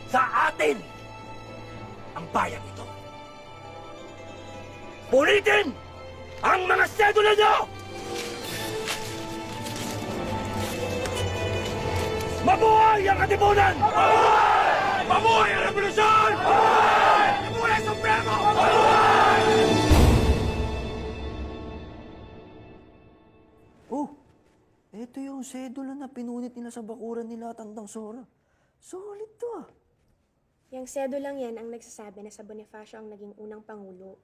Sa atin ang bayan ito. Punitin ang mga sedula nyo! Mabuhay ang katipunan! Mabuhay! Mabuhay ang revolusyon! Mabuhay! Mabuhay ang Supremo! Mabuhay! Oh, eto yung sedula na pinunit nila sa bakuran nila Tandang Sora. Solid to ah. Yang sedulang yan ang nagsasabi na sa Bonifacio ang naging unang pangulo.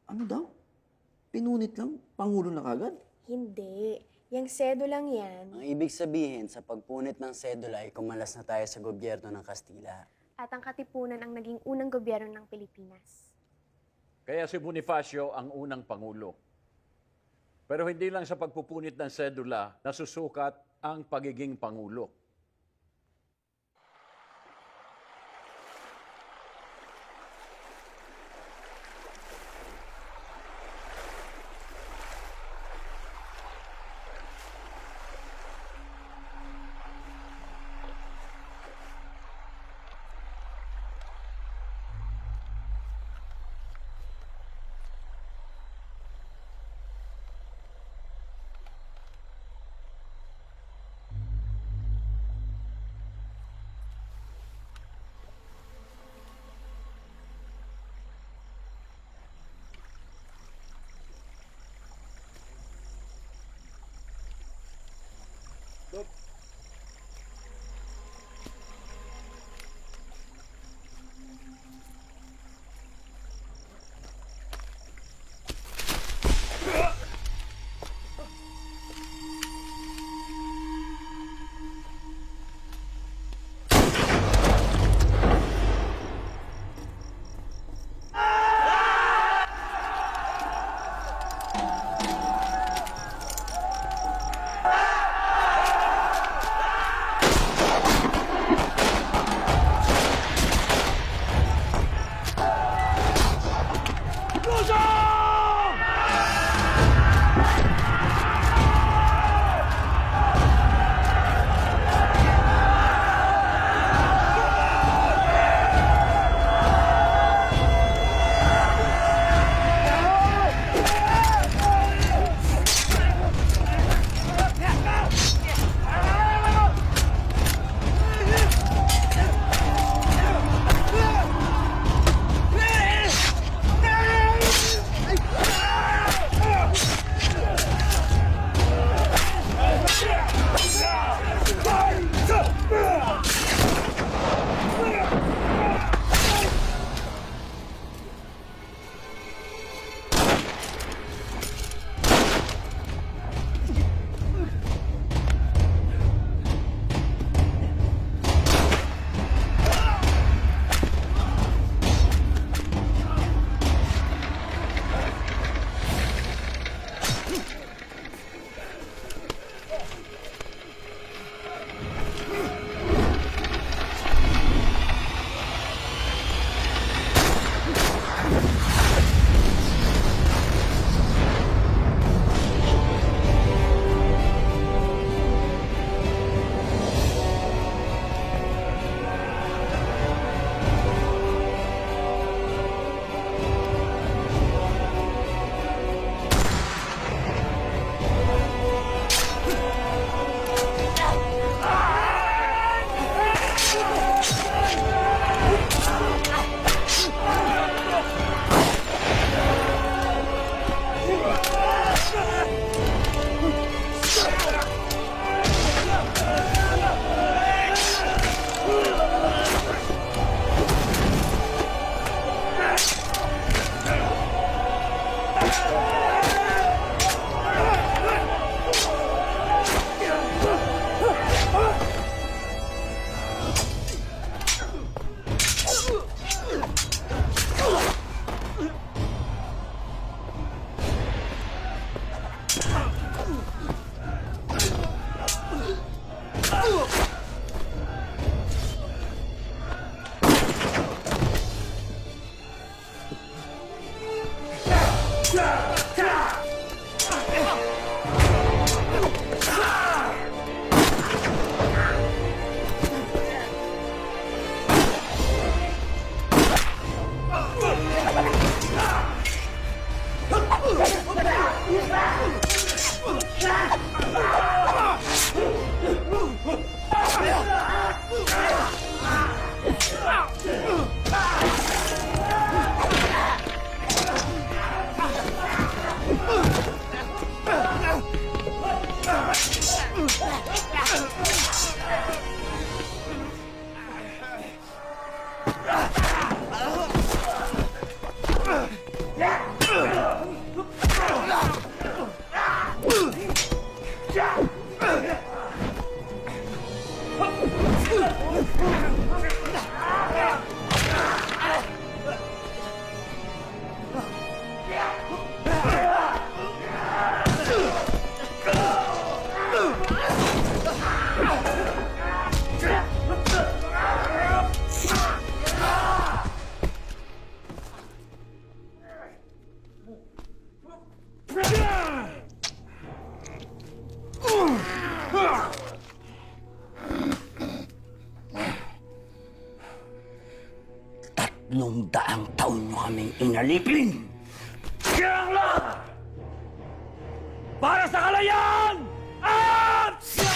Ano daw? Pinunit lang? Pangulo na kagad? Hindi. Yang sedulang yan, Ang ibig sabihin, sa pagpunit ng sedula ay kumalas na tayo sa gobyerno ng Kastila. at ang Katipunan ang naging unang gobyerno ng Pilipinas. Kaya si Bonifacio ang unang pangulo. Pero hindi lang sa pagpupunit ng sedula nasusukat ang pagiging Pangulo. daang taon nyo kaming inalipin! Kaya lang! Para sa kalayaan! At sa...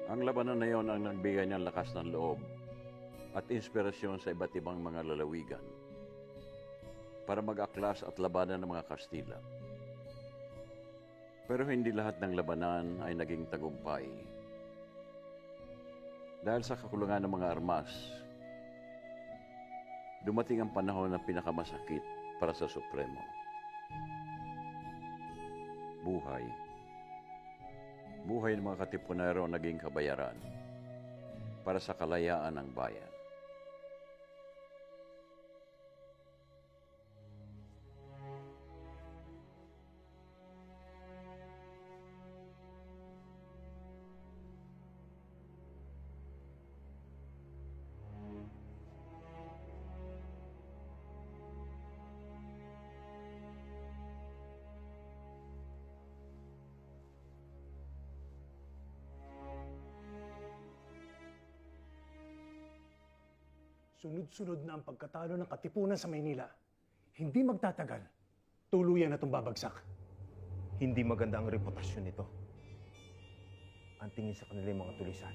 Ang labanan na yon ang nagbigay ng lakas ng loob at inspirasyon sa iba't ibang mga lalawigan para mag-aklas at labanan ng mga Kastila. Pero hindi lahat ng labanan ay naging tagumpay. Dahil sa kakulangan ng mga armas, dumating ang panahon na pinakamasakit para sa Supremo. Buhay. Buhay ng mga Katipunero naging kabayaran para sa kalayaan ng bayan. Sunod-sunod na ang pagkatalo ng Katipunan sa Maynila. Hindi magtatagal. Tuluyan na itong babagsak. Hindi maganda ang reputasyon nito. Ang tingin sa kanila yung mga tulisan.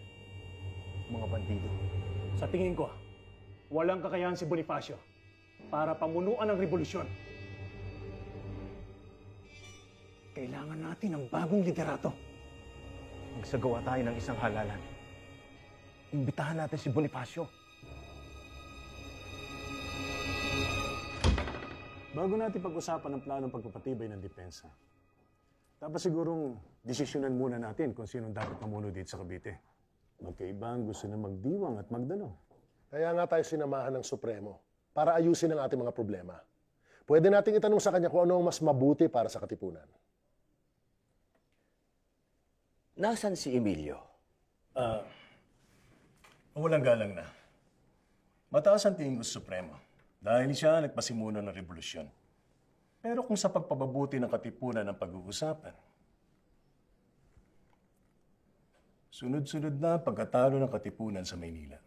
Mga bandido. Sa tingin ko, walang kakayahan si Bonifacio para pamunuan ang revolusyon. Kailangan natin ng bagong liderato. Magsagawa tayo ng isang halalan. Imbitahan natin si Bonifacio. Bago natin pag-usapan ang planong pagpapatibay ng depensa, dapat sigurong desisyonan muna natin kung sinong dapat mamuno dito sa Cavite. Magkaiba ang gusto na magdiwang at magdano. Kaya nga tayo sinamahan ng Supremo para ayusin ang ating mga problema. Pwede nating itanong sa kanya kung ano ang mas mabuti para sa Katipunan. Nasaan si Emilio? Walang galang na. Mataas ang tingin ko sa Supremo dahil siya nagpasimuno ng revolusyon. Pero kung sa pagpapabuti ng Katipunan ang pag-uusapan, sunod-sunod na ang pagkatalo ng Katipunan sa Maynila.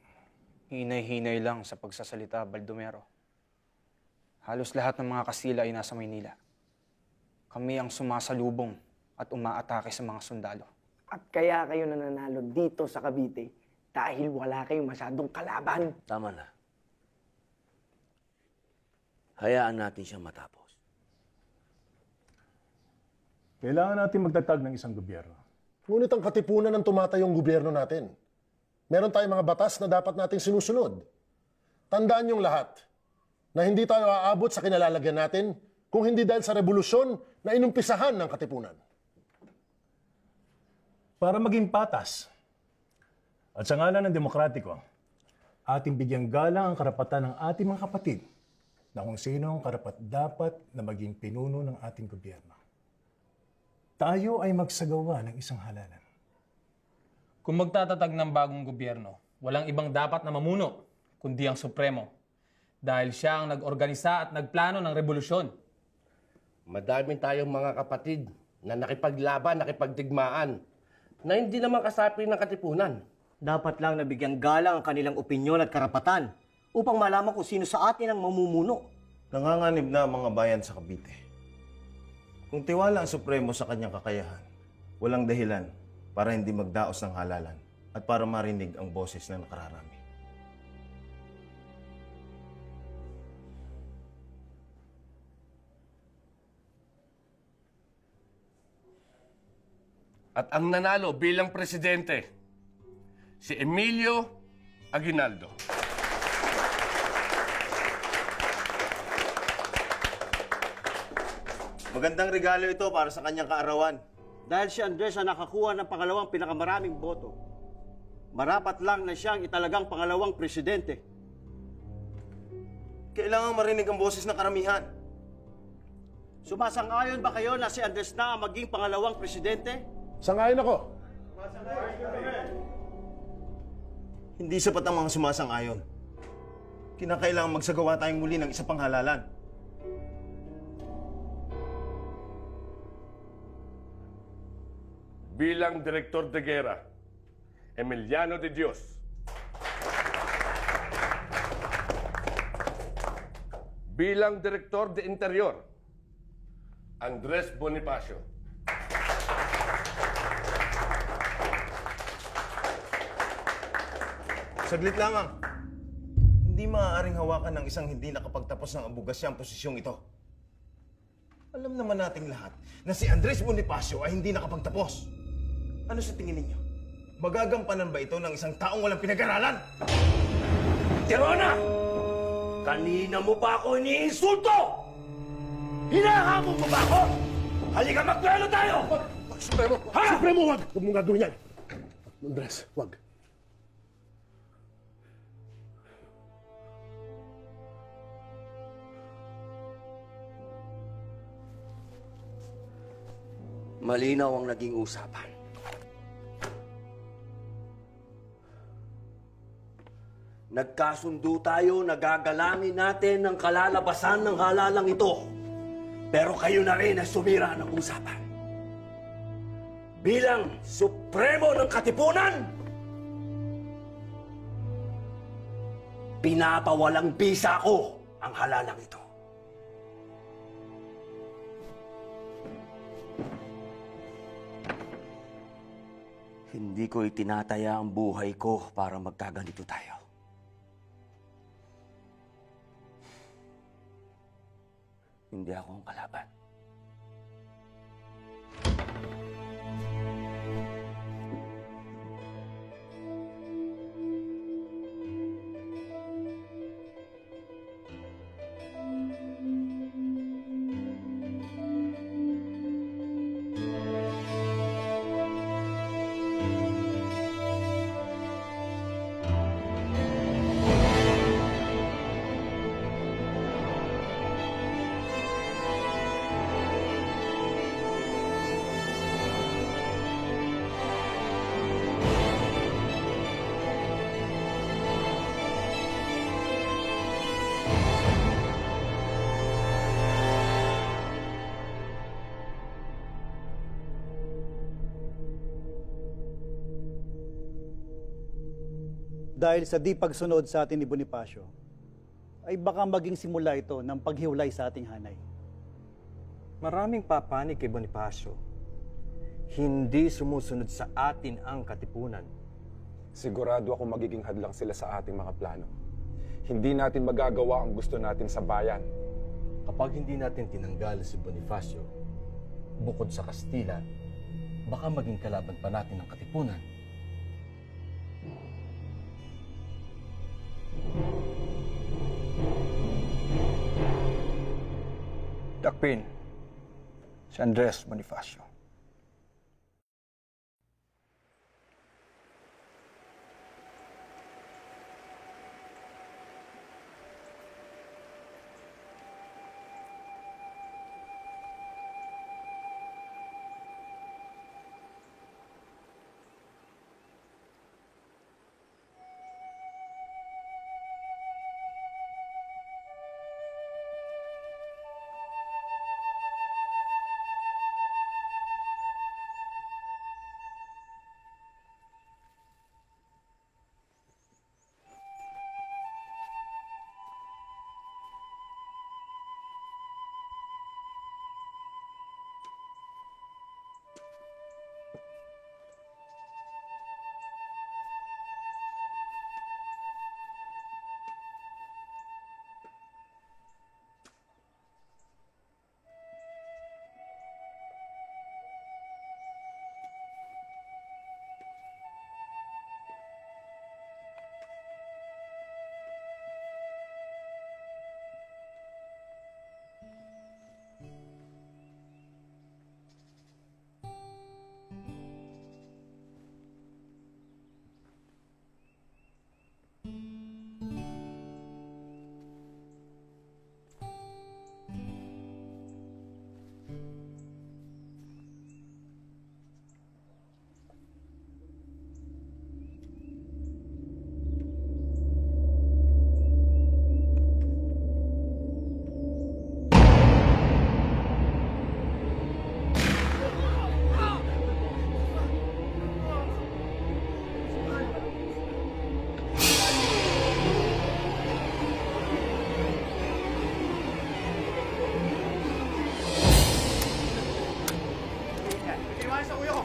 Hinay-hinay lang sa pagsasalita, Baldomero. Halos lahat ng mga Kastila ay nasa Maynila. Kami ang sumasalubong at umaatake sa mga sundalo. At kaya kayo nananalo dito sa Cavite dahil wala kayong masyadong kalaban. Tama na. Hayaan natin siyang matapos. Kailangan natin magtatag ng isang gobyerno. Ngunit ang Katipunan ang tumatayong gobyerno natin. Meron tayong mga batas na dapat nating sinusunod. Tandaan niyong lahat na hindi tayo aabot sa kinalalagyan natin kung hindi dahil sa revolusyon na inumpisahan ng Katipunan. Para maging patas at sa ngalan ng demokratiko, ating bigyang galang ang karapatan ng ating mga kapatid na kung sino ang karapat-dapat na maging pinuno ng ating gobyerno. Tayo ay magsagawa ng isang halalan. Kung magtatatag ng bagong gobyerno, walang ibang dapat na mamuno, kundi ang Supremo. Dahil siya ang nag-organisa at nagplano ng revolusyon. Madami tayong mga kapatid na nakipaglaban, nakipagdigmaan, na hindi naman kasapi ng Katipunan. Dapat lang nabigyan galang ang kanilang opinyon at karapatan upang malaman kung sino sa atin ang mamumuno. Nanganganib na ang mga bayan sa Cavite. Kung tiwala ang Supremo sa kanyang kakayahan, walang dahilan para hindi magdaos ng halalan at para marinig ang boses na nakararami. At ang nanalo bilang presidente, si Emilio Aguinaldo. Magandang regalo ito para sa kanyang kaarawan. Dahil si Andres ang nakakuha ng pangalawang pinakamaraming boto, marapat lang na siyang italagang pangalawang presidente. Kailangan marinig ang boses ng karamihan. Sumasang-ayon ba kayo na si Andres na ang maging pangalawang presidente? Sangayon ako. Hindi sapat ang mga sumasang-ayon. Kinakailangan magsagawa tayong muli ng isa pang halalan. Bilang Direktor de Guerra, Emiliano de Dios. Bilang Direktor de Interior, Andres Bonifacio. Saglit lamang. Hindi maaaring hawakan ng isang hindi nakapagtapos ng abogasya ang posisyong ito. Alam naman nating lahat na si Andres Bonifacio ay hindi nakapagtapos. Ano sa tingin ninyo? Magagampanan ba ito ng isang taong walang pinag-aralan? Tirona! Kanina mo pa ako iniinsulto! Hinahamon mo ba ako? Halika magplano tayo! Supremo! Ha? Supremo, wag! Huwag mong gagawin yan! Andres, wag. Malinaw ang naging usapan. Nagkasundo tayo na gagalangin natin ang kalalabasan ng halalang ito. Pero kayo na rin ang sumira ng usapan. Bilang Supremo ng Katipunan, pinapawalang bisa ko ang halalang ito. Hindi ko itinataya ang buhay ko para magkaganito tayo. Hindi ako ang kalaban. Dahil sa di pagsunod sa atin ni Bonifacio, ay baka maging simula ito ng paghiwalay sa ating hanay. Maraming papanig kay Bonifacio. Hindi sumusunod sa atin ang katipunan. Sigurado ako magiging hadlang sila sa ating mga plano. Hindi natin magagawa ang gusto natin sa bayan. Kapag hindi natin tinanggal si Bonifacio, bukod sa Kastila, baka maging kalaban pa natin ang katipunan. Dakpin, si Andres Bonifacio. nangyari sa kuya ko?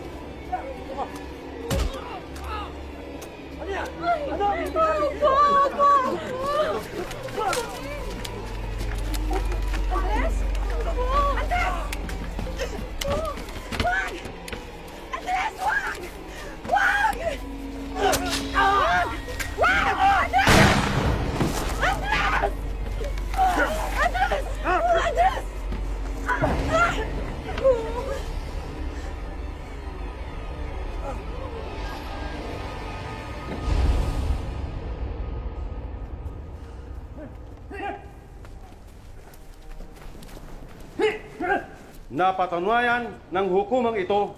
Ano yan? Ano? Andres! Andres! Wag! Andres, wag! Wag! Wag! Wag! Andres! Andres! Andres! Andres! Napatunayan ng hukumang ito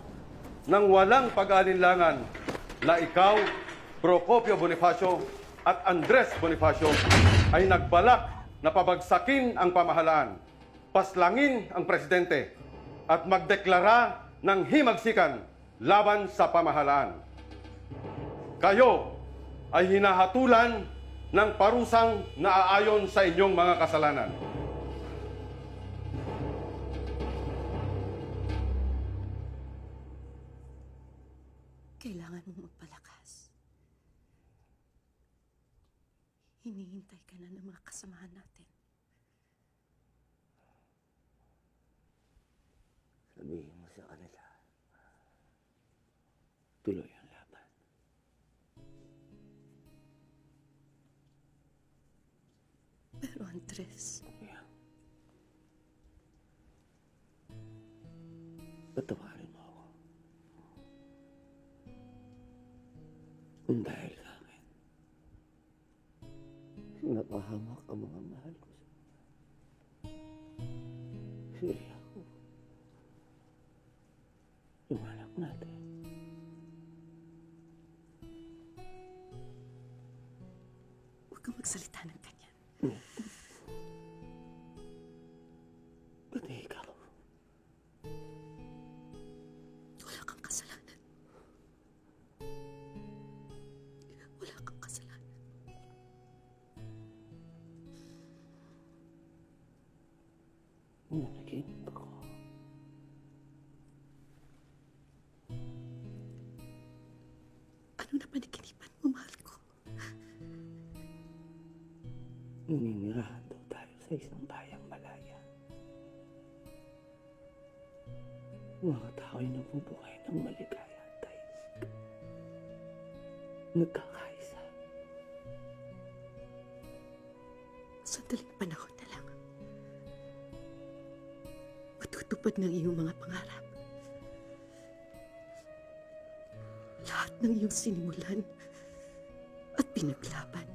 ng walang pag-alinlangan na ikaw, Procopio Bonifacio at Andres Bonifacio ay nagbalak na pabagsakin ang pamahalaan, paslangin ang presidente at magdeklara ng himagsikan laban sa pamahalaan. Kayo ay hinahatulan ng parusang naaayon sa inyong mga kasalanan. Kailangan mong magpalakas. Hinihintay ka na ng mga kasamahan natin. Sabihin mo sa kanila, tuloy ang laban. Pero Andres, patawarin mo ako. Kung dahil sa akin, napahamak ang mga mahal ko sa Siri ako. Yung anak natin. huwag kang magsalita ng ganyan. Pati ikaw. Wala kang kasalanan. Wala kang kasalanan. Nanaginip ako. Ano na panaginipan mo, mahal ko? Naninirahan daw tayo sa isang bayang malaya. Mga tao'y nabubuhay ng maligaya at tahimik. Nagkakaisa. Sandaling panahon na lang. Matutupad ng iyong mga pangarap. Lahat ng iyong sinimulan at pinaglaban.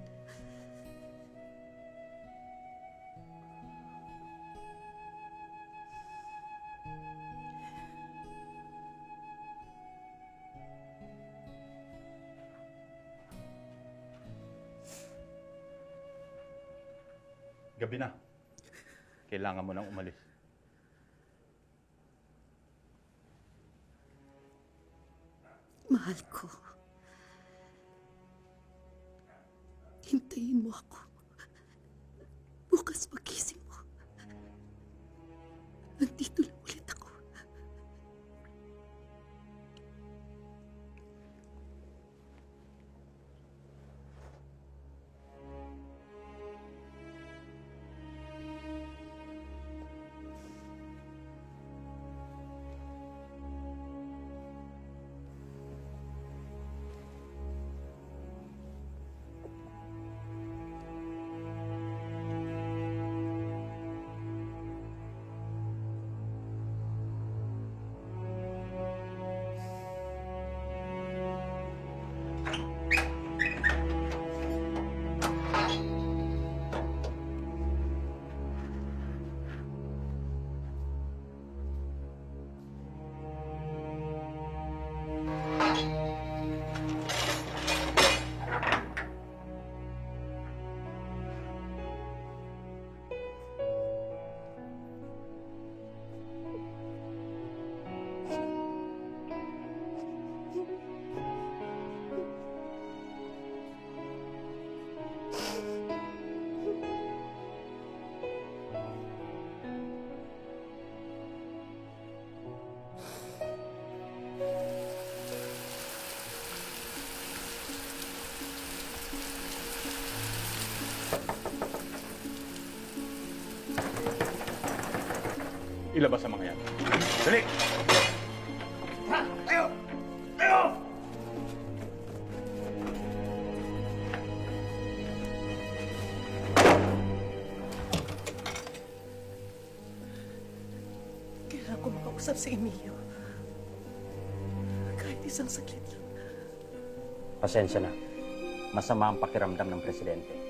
Gabi na. Kailangan mo nang umalis. Mahal ko. Hintayin mo ako. Bukas pagising mo. Nandito lang ulit ako. ilabas ang mga yan. Dali! Tayo! Tayo! Kailangan ko makausap si Emilio. Kahit isang saglit lang. Pasensya na. Masama ang pakiramdam ng presidente.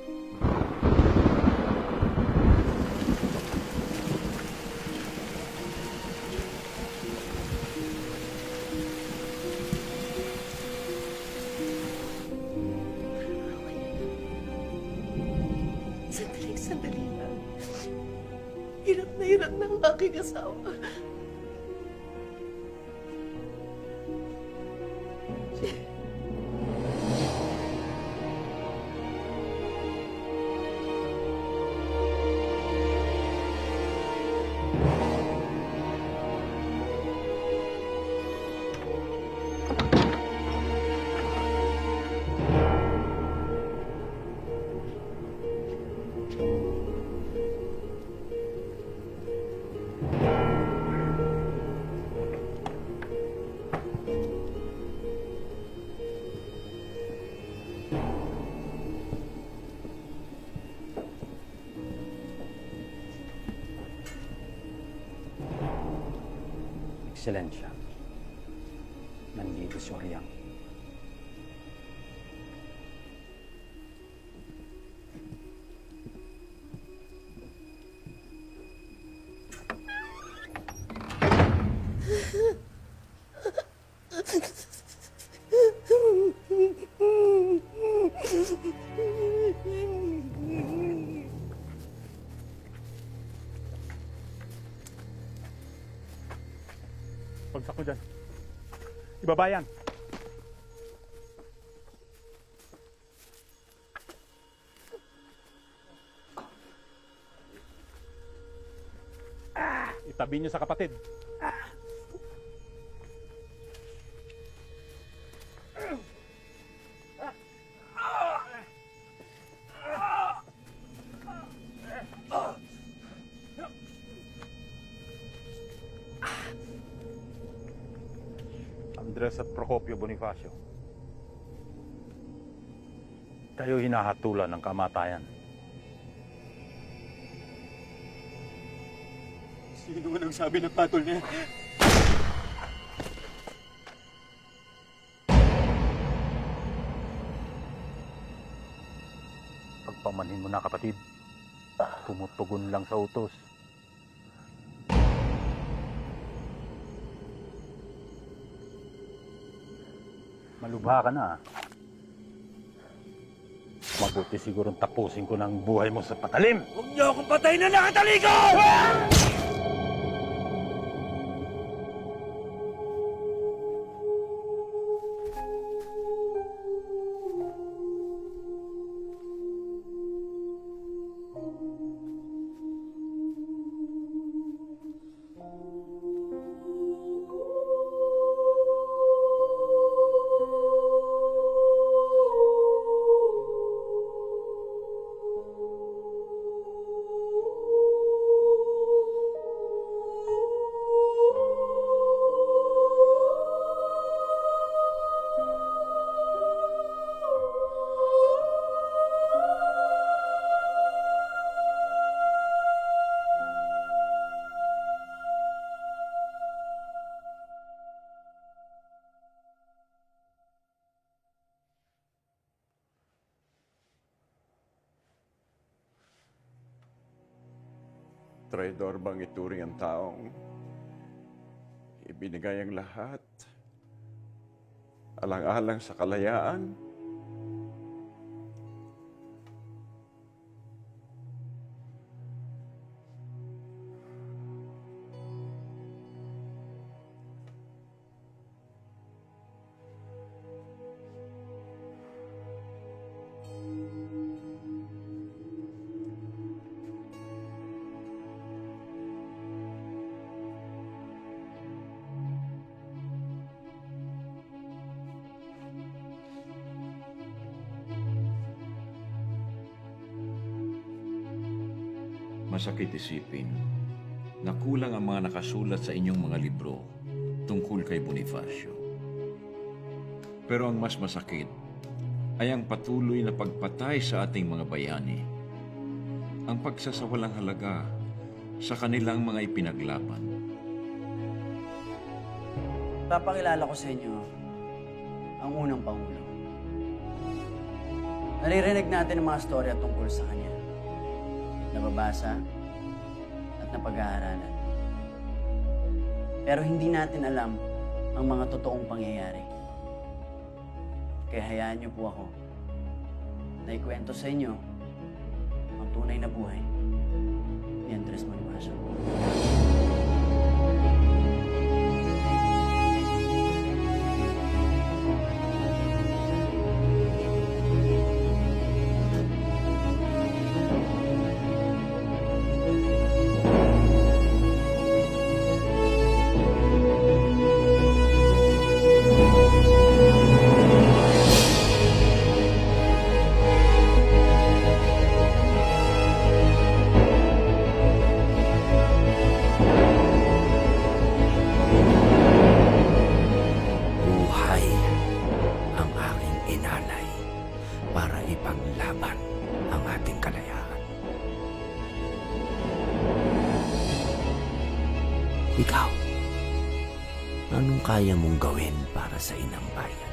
Sandali lang. Hirap na ang aking asawa. Ekscelensya, nandito si Oriang. Pagsak mo dyan. Ibaba yan. Itabi niyo sa kapatid. Andres at Procopio Bonifacio. Kayo hinahatulan ng kamatayan. Sino ang nagsabi ng patol niya? Pagpamanhin mo na, kapatid. Tumutugon lang sa utos. Malubha ka na. Mabuti sigurong tapusin ko ng buhay mo sa patalim. Huwag niyo akong patayin na nakataliko! Traidor bang ituring ang taong ibinigay ang lahat alang-alang sa kalayaan? Masakit isipin na kulang ang mga nakasulat sa inyong mga libro tungkol kay Bonifacio. Pero ang mas masakit ay ang patuloy na pagpatay sa ating mga bayani, ang pagsasawalang halaga sa kanilang mga ipinaglaban. Papakilala ko sa inyo ang unang Pangulo. Naririnig natin ang mga storya tungkol sa kanya. Nababasa at napag-aaralan. Pero hindi natin alam ang mga totoong pangyayari. Kaya hayaan niyo po ako na ikwento sa inyo ang tunay na buhay ni Andres Bonifacio. Buhay ang aking inalay para ipaglaban ang ating kalayaan. Ikaw, anong kaya mong gawin para sa inang bayan?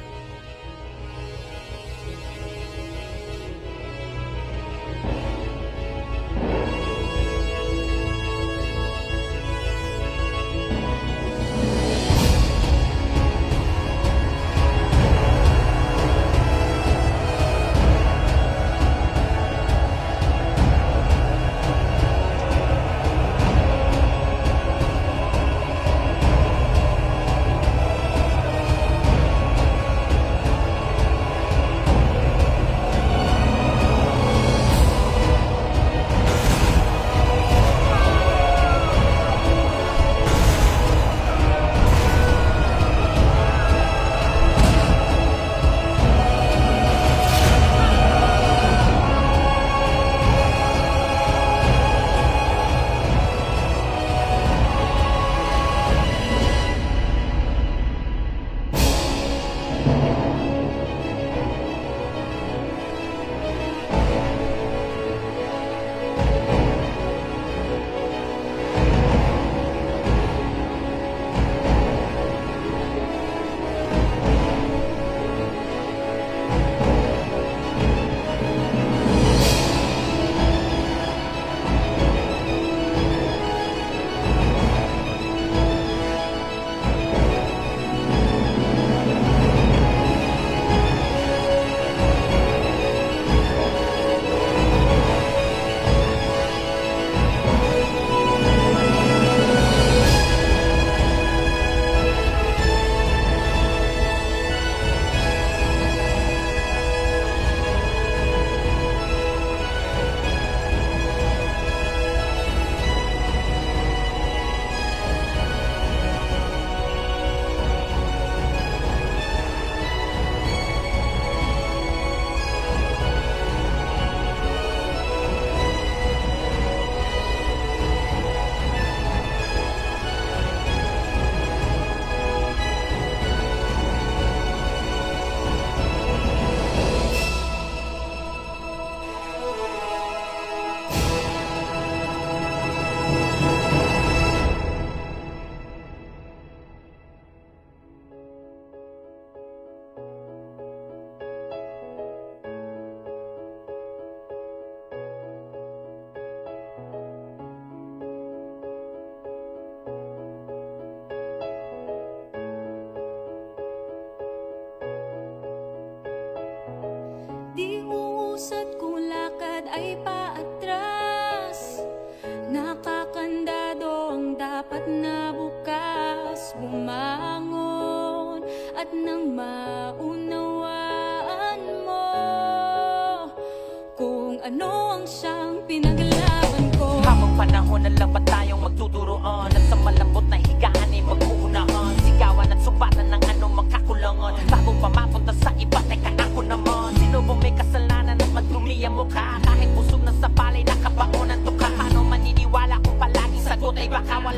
Di uusad kung lakad ay paatras. Nakakandado ang dapat na bukas. Bumangon at nang maunawaan mo kung ano ang siyang pinaglaban ko. Habang panahon na lang ba tayong magtuturoan? At sa malambot na higaan ay mag-uunahan. Sigawan at supatan ng anumang kakulangan. Bago pa mapunta sa iba, teka ako naman. Sino bang may kasalanan at madumi ang mukha? Kahit busog na sa palay, nakabaon ang tukha. Paano maniniwala kung palaging sagot ay baka wala?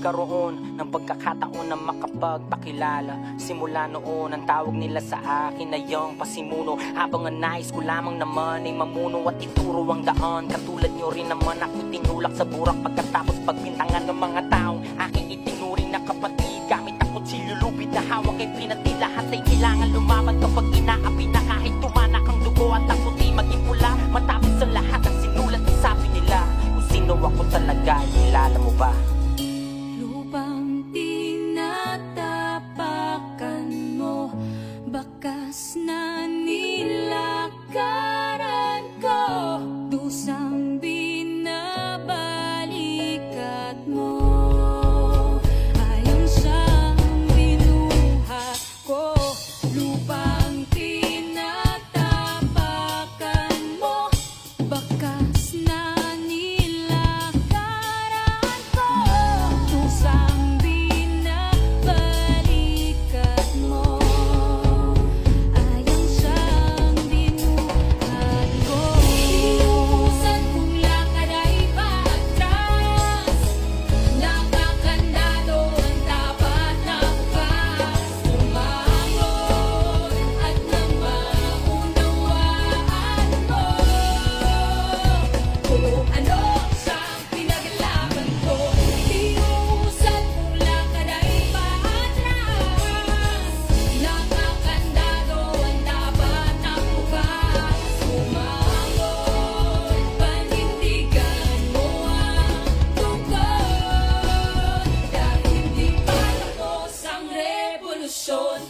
nagkaroon ng pagkakataon na makapagpakilala. Simula noon, ang tawag nila sa akin ay yung pasimuno. Habang ang nais ko lamang naman ay mamuno at ituro ang daan. Katulad nyo rin naman ako tinulak sa burak pagkatapos pagbintangan ng mga taong aking itinuring na kapatid. Gamit ang kutsilyo lupit na hawak ay pinati. Lahat ay kailangan lumaban kapag inaapi na kahit tumanak ang dugo at ang puti maging pula. Matapos sa lahat ang sinulat at sabi nila kung sino ako talaga, kilala mo ba? Lupang tinatapakan mo, bakas na nilakaran ko, dusang binabalikat mo. Ayang siyang binuhat ko, lupang tinatapakan mo, bakas na nilakaran ko, dusang binabalikat mo. Ayang siyang binuhat ko. Inuusan kong lakad ay paatras, nakakandado ang tapat na bukas. Umangon at nang maunawaan mo kung ano siyang pinaglalaban ko. Inuusan kong lakad ay paatras, nakakandado ang tapat na bukas. Umangon, panindigan mo ang tungkol, dahil di pa tapos ang revolusyon.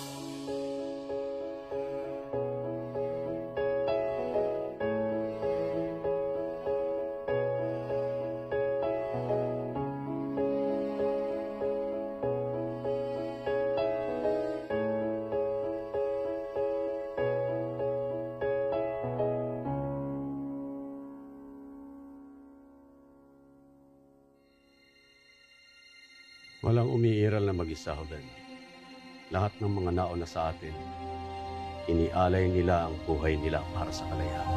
Walang umiiral na mag-isa, Ben. Lahat ng mga nauna sa atin, inialay nila ang buhay nila para sa kalayaan.